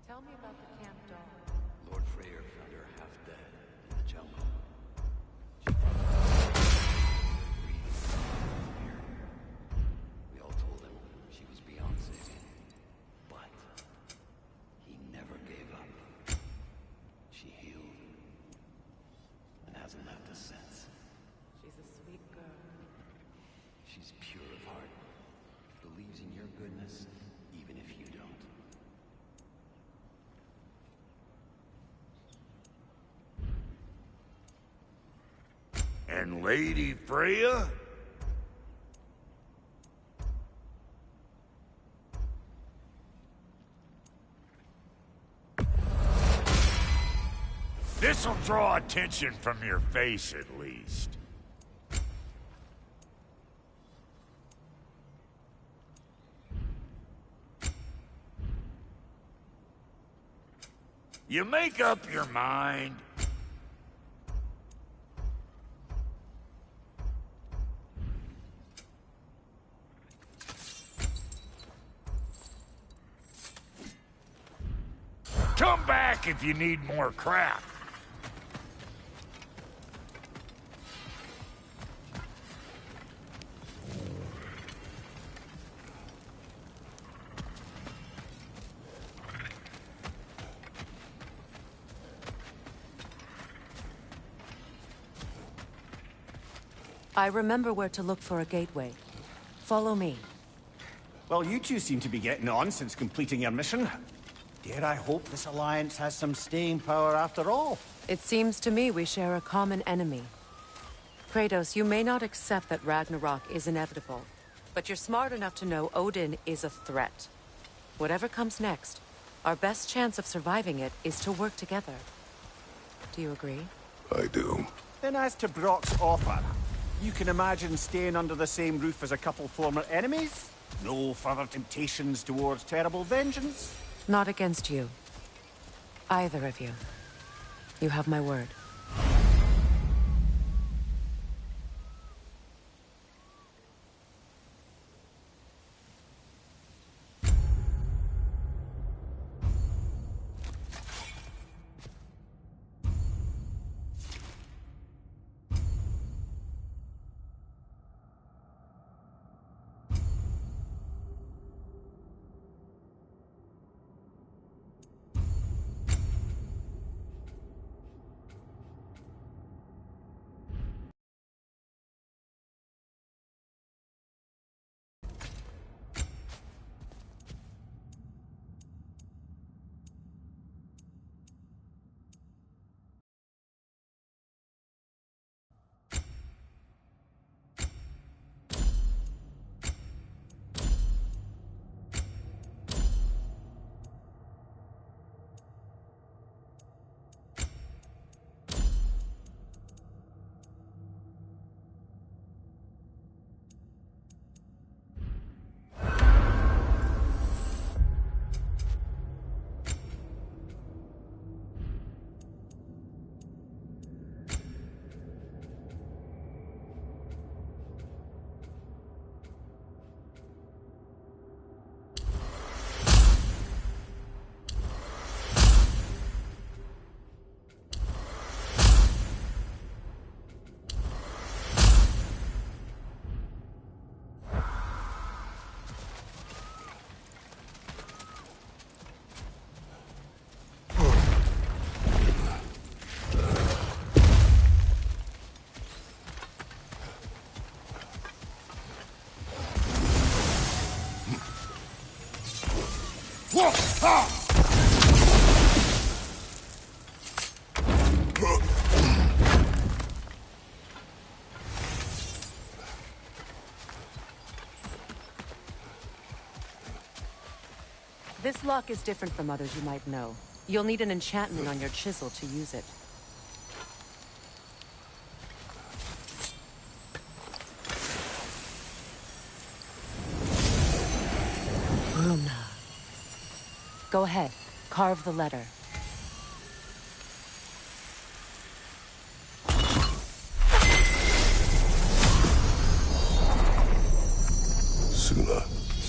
Tell me about the camp dog. Lord Freyr found her half dead in the jungle. She here. We all told him she was beyond saving, but he never gave up. She healed and hasn't left us since. She's a sweet girl. She's pure of heart, believes in your goodness, even if you don't. And Lady Freya? This'll draw attention from your face, at least. You make up your mind. Come back if you need more crap. I remember where to look for a gateway. Follow me. Well, you two seem to be getting on since completing your mission. Dare I hope this alliance has some staying power after all? It seems to me we share a common enemy. Kratos, you may not accept that Ragnarok is inevitable, but you're smart enough to know Odin is a threat. Whatever comes next, our best chance of surviving it is to work together. Do you agree? I do. Then as to Brock's offer, you can imagine staying under the same roof as a couple former enemies? No further temptations towards terrible vengeance? Not against you. Either of you. You have my word. This lock is different from others you might know. You'll need an enchantment on your chisel to use it. Luna. Go ahead. Carve the letter. Suna.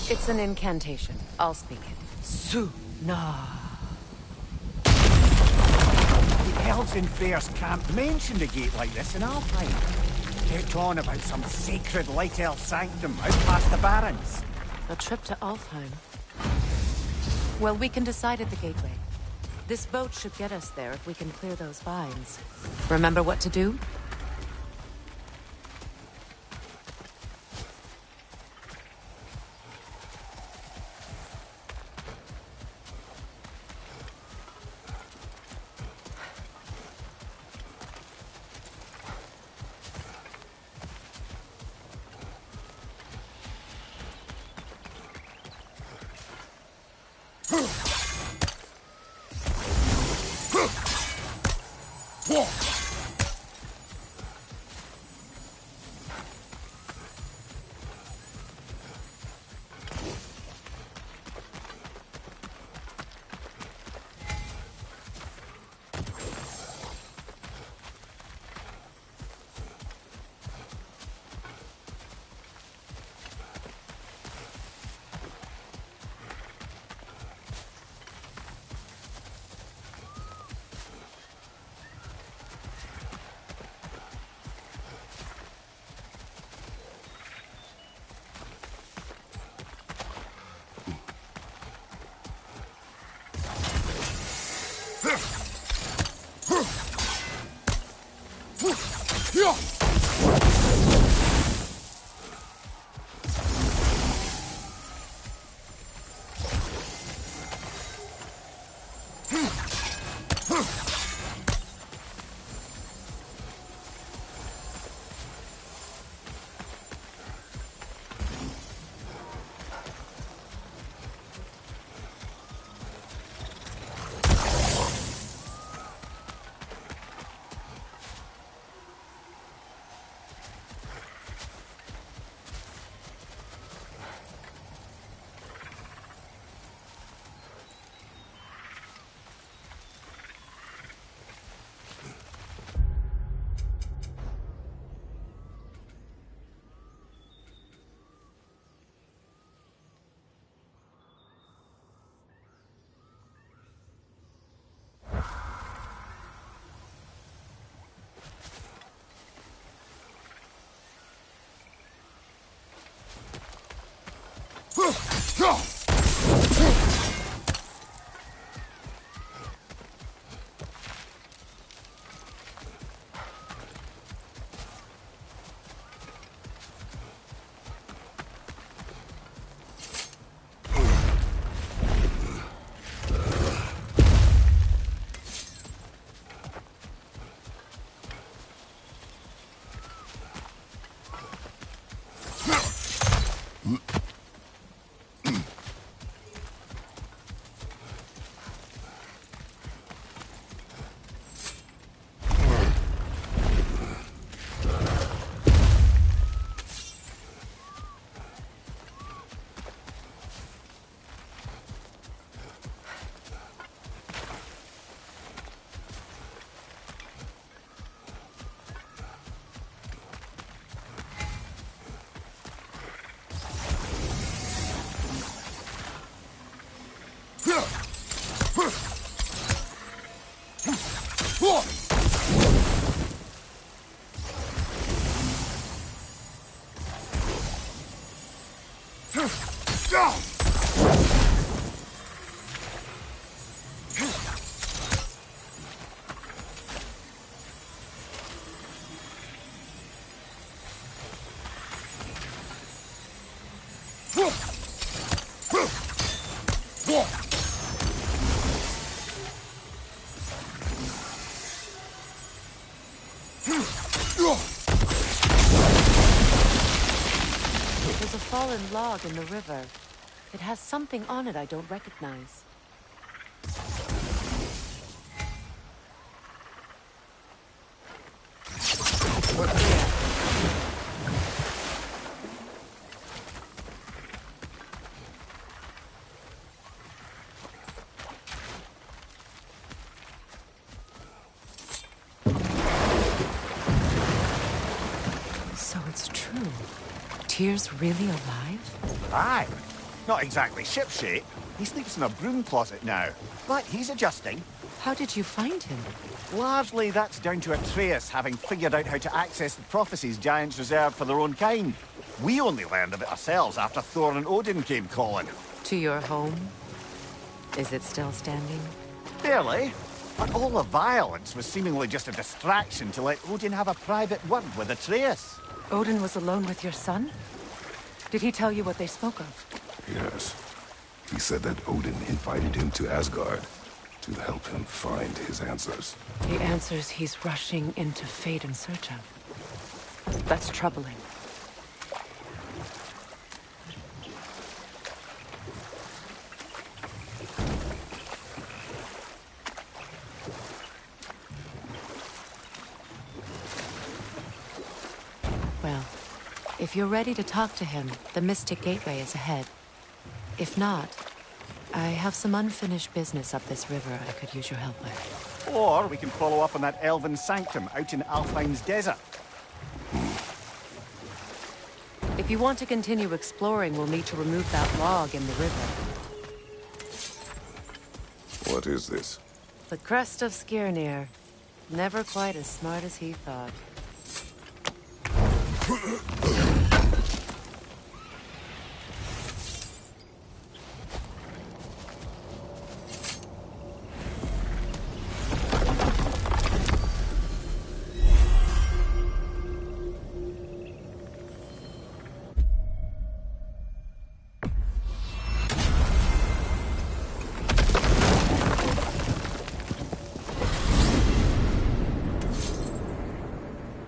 It's an incantation. I'll speak it. Suna. The elves in Fairs can't mention a gate like this in Alpine. Kept on about some sacred light elf sanctum out past the Barrens. A trip to Alfheim. Well, we can decide at the gateway. This boat should get us there if we can clear those vines. Remember what to do? fallen log in the river. It has something on it I don't recognize. So it's true. Tyr's really alive? Aye. Not exactly shipshape. He sleeps in a broom closet now. But he's adjusting. How did you find him? Largely, that's down to Atreus having figured out how to access the prophecies giants reserved for their own kind. We only learned of it ourselves after Thor and Odin came calling. To your home? Is it still standing? Barely. But all the violence was seemingly just a distraction to let Odin have a private word with Atreus. Odin was alone with your son? Did he tell you what they spoke of? Yes. He said that Odin invited him to Asgard to help him find his answers. The answers he's rushing into fate in search of. That's troubling. Well, if you're ready to talk to him, the Mystic Gateway is ahead. If not, I have some unfinished business up this river I could use your help with. Or we can follow up on that elven sanctum out in Alfheim's desert. If you want to continue exploring, we'll need to remove that log in the river. What is this? The crest of Skirnir. Never quite as smart as he thought.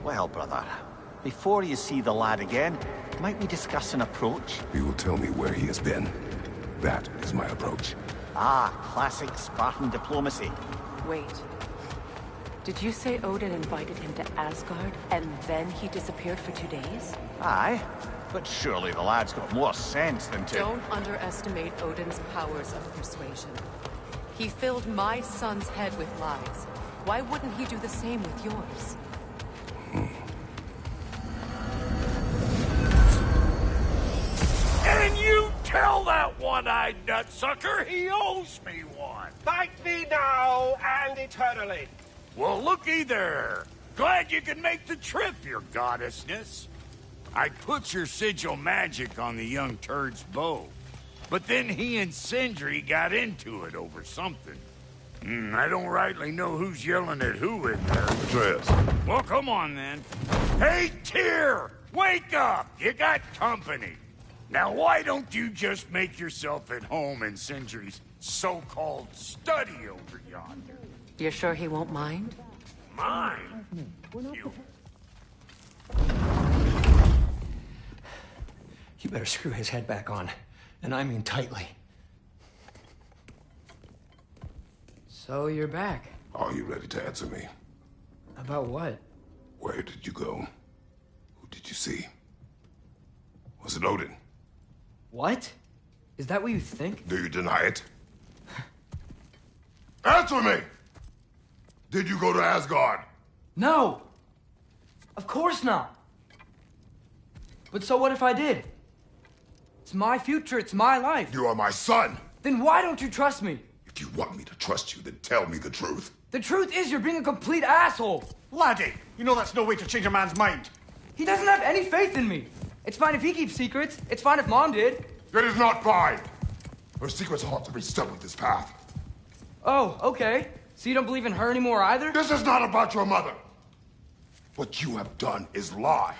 Well, brother, before you see the lad again, might we discuss an approach? He will tell me where he has been. That is my approach. Ah, classic Spartan diplomacy. Wait. Did you say Odin invited him to Asgard, and then he disappeared for 2 days? Aye, but surely the lad's got more sense than to... Don't underestimate Odin's powers of persuasion. He filled my son's head with lies. Why wouldn't he do the same with yours? And you tell that one-eyed nutsucker he owes me one. Thank thee now and eternally. Well, looky there. Glad you could make the trip, your goddessness. I put your sigil magic on the young turd's bow. But then he and Sindri got into it over something. I don't rightly know who's yelling at who in there. Atreus. Well, come on then. Hey, Tyr! Wake up! You got company. Now, why don't you just make yourself at home in Sindri's so-called study over yonder? You're sure he won't mind? Mine? You... You better screw his head back on. And I mean tightly. So you're back. Are you ready to answer me? About what? Where did you go? Who did you see? Was it Odin? What? Is that what you think? Do you deny it? Answer me! Did you go to Asgard? No! Of course not! But so what if I did? It's my future, it's my life. You are my son! Then why don't you trust me? If you want me to trust you, then tell me the truth. The truth is you're being a complete asshole! Laddie, you know that's no way to change a man's mind. He doesn't have any faith in me. It's fine if he keeps secrets. It's fine if Mom did. It is not fine! Her secrets ought to be stuck with this path. Oh, okay. So you don't believe in her anymore either? This is not about your mother! What you have done is lie.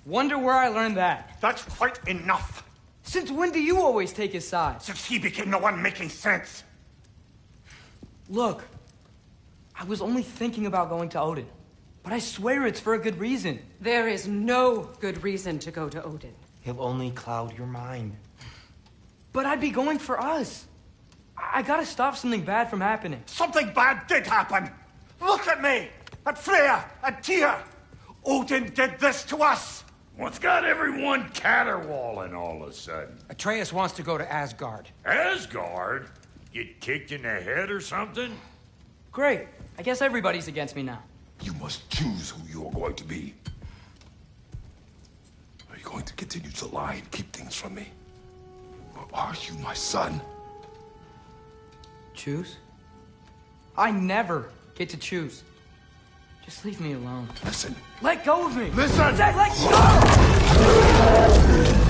Wonder where I learned that. That's quite enough. Since when do you always take his side? Since he became the one making sense. Look, I was only thinking about going to Odin. But I swear it's for a good reason. There is no good reason to go to Odin. He'll only cloud your mind. But I'd be going for us. I gotta stop something bad from happening. Something bad did happen! Look at me! At Freya! At Tyr! Odin did this to us! What's got everyone caterwauling all of a sudden? Atreus wants to go to Asgard. Asgard? Get kicked in the head or something? Great. I guess everybody's against me now. You must choose who you're going to be. Are you going to continue to lie and keep things from me? Or are you my son? Choose? I never get to choose. Just leave me alone. Listen. Let go of me! Listen! I said let go!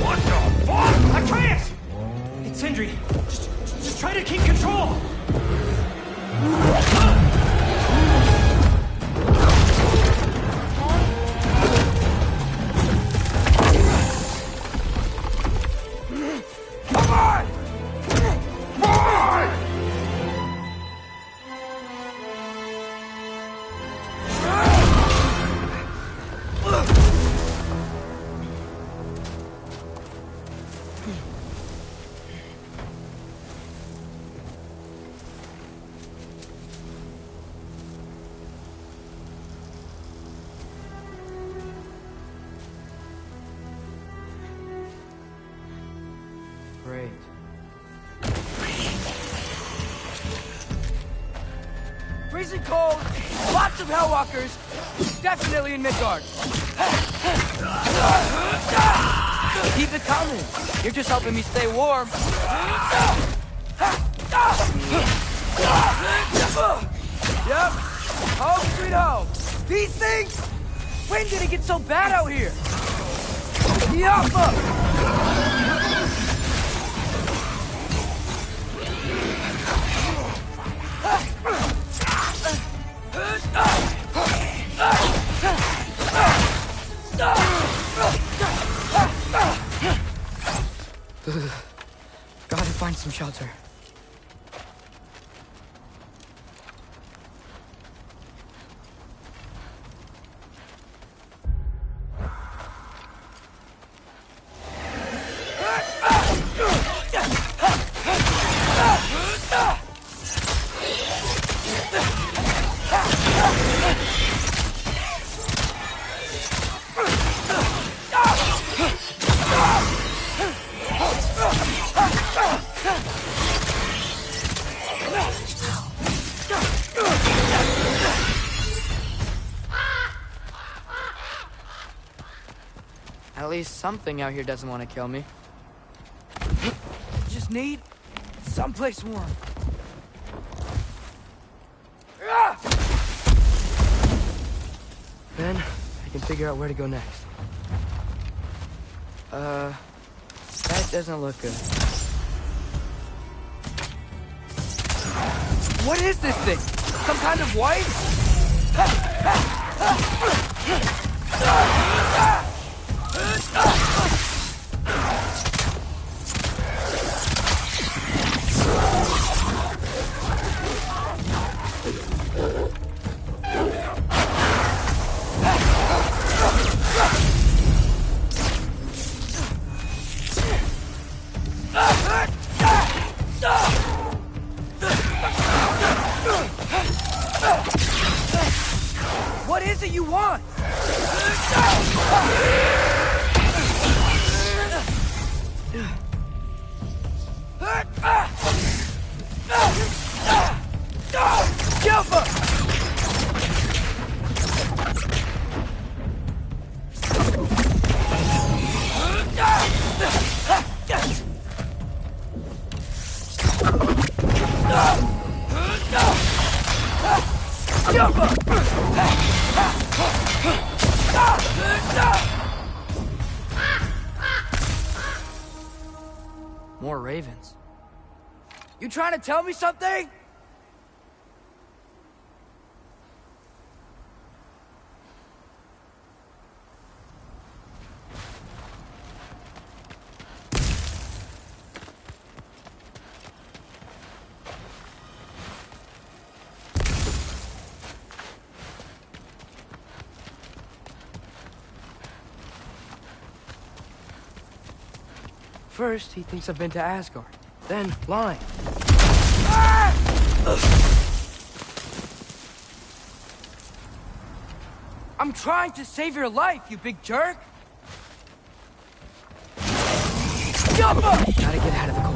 What the fuck? Atreus! It's Sindri. Just try to keep control! Come on! Boy! Great. Freezing cold, lots of Hellwalkers, definitely in Midgard. Keep it coming. You're just helping me stay warm. Yep. Home sweet home. These things? When did it get so bad out here? Yup! Gotta find some shelter. At least something out here doesn't want to kill me. Just need someplace warm. Then I can figure out where to go next. That doesn't look good. What is this thing? Some kind of wife? What is it you want? More ravens. You trying to tell me something? First, he thinks I've been to Asgard. Then, lying. I'm trying to save your life, you big jerk! Gotta get out of the cold.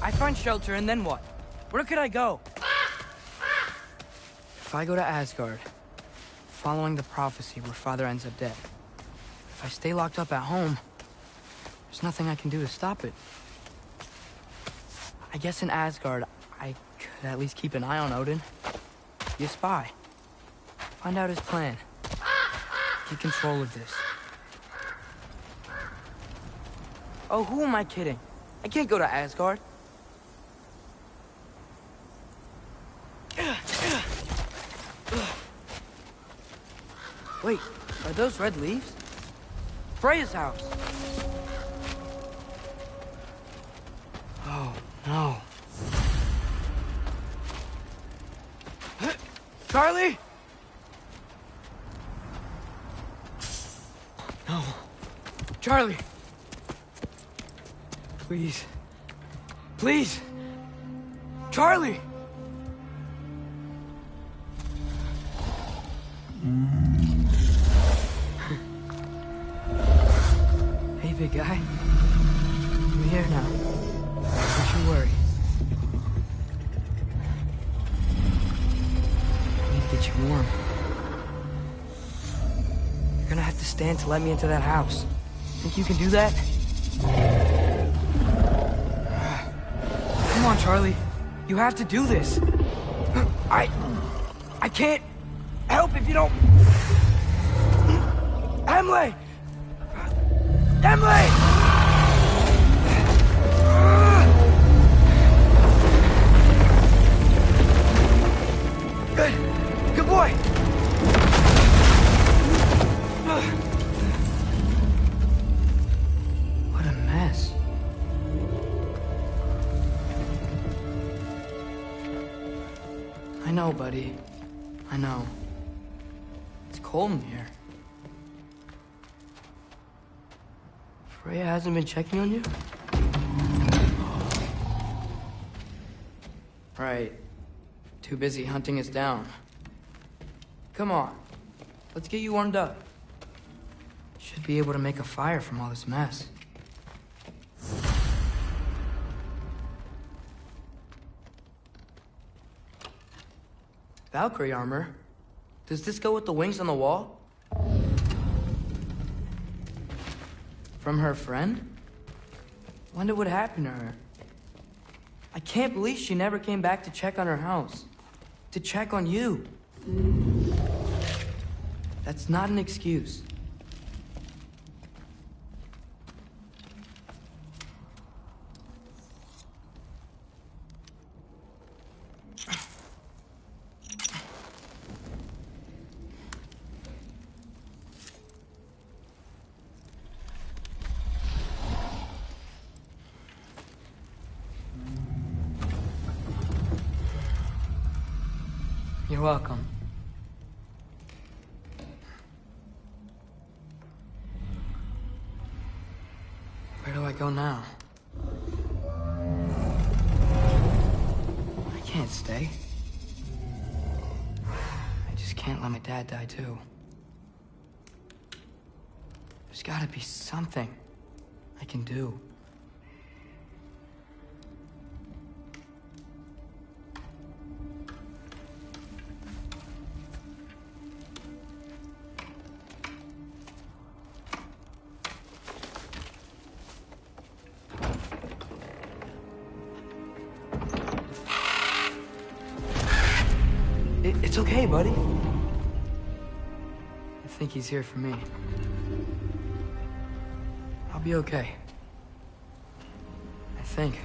I find shelter, and then what? Where could I go? If I go to Asgard, following the prophecy where Father ends up dead, if I stay locked up at home, there's nothing I can do to stop it. I guess in Asgard, I could at least keep an eye on Odin. Be a spy. Find out his plan. Get control of this. Oh, who am I kidding? I can't go to Asgard. Wait, are those red leaves? Freya's house. Oh, no. Charlie? No. Charlie. Please. Please. Charlie! Hey, big guy. I'm here now. Don't you worry. I need to get you warm. You're gonna have to stand to let me into that house. Think you can do that? Come on, Charlie. You have to do this. I can't help if you don't... Emily! Emily! Good. Good boy. What a mess. I know, buddy. I know. It's cold in here. Freya hasn't been checking on you? Right. Too busy hunting us down. Come on. Let's get you warmed up. Should be able to make a fire from all this mess. Valkyrie armor? Does this go with the wings on the wall? From her friend? Wonder what happened to her. I can't believe she never came back to check on her house. To check on you. That's not an excuse. You're welcome. go now? I can't stay. I just can't let my dad die too. There's gotta be something I can do. It's okay, buddy. I think he's here for me. I'll be okay. I think.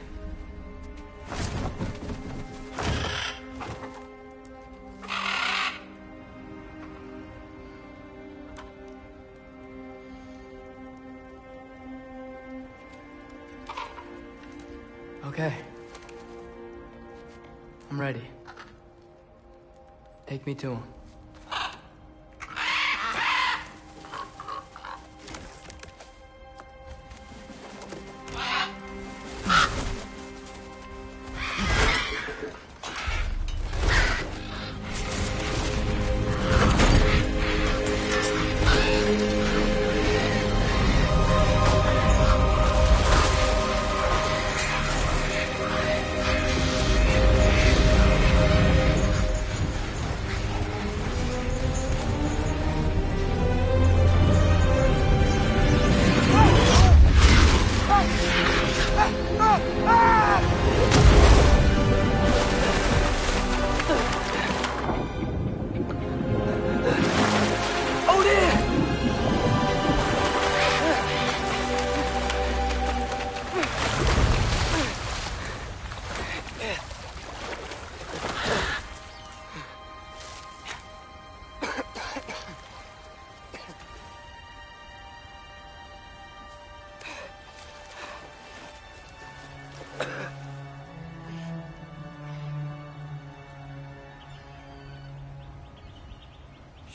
Okay. I'm ready. Take me to him.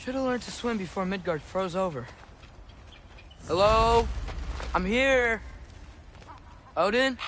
Should have learned to swim before Midgard froze over. Hello? I'm here. Odin?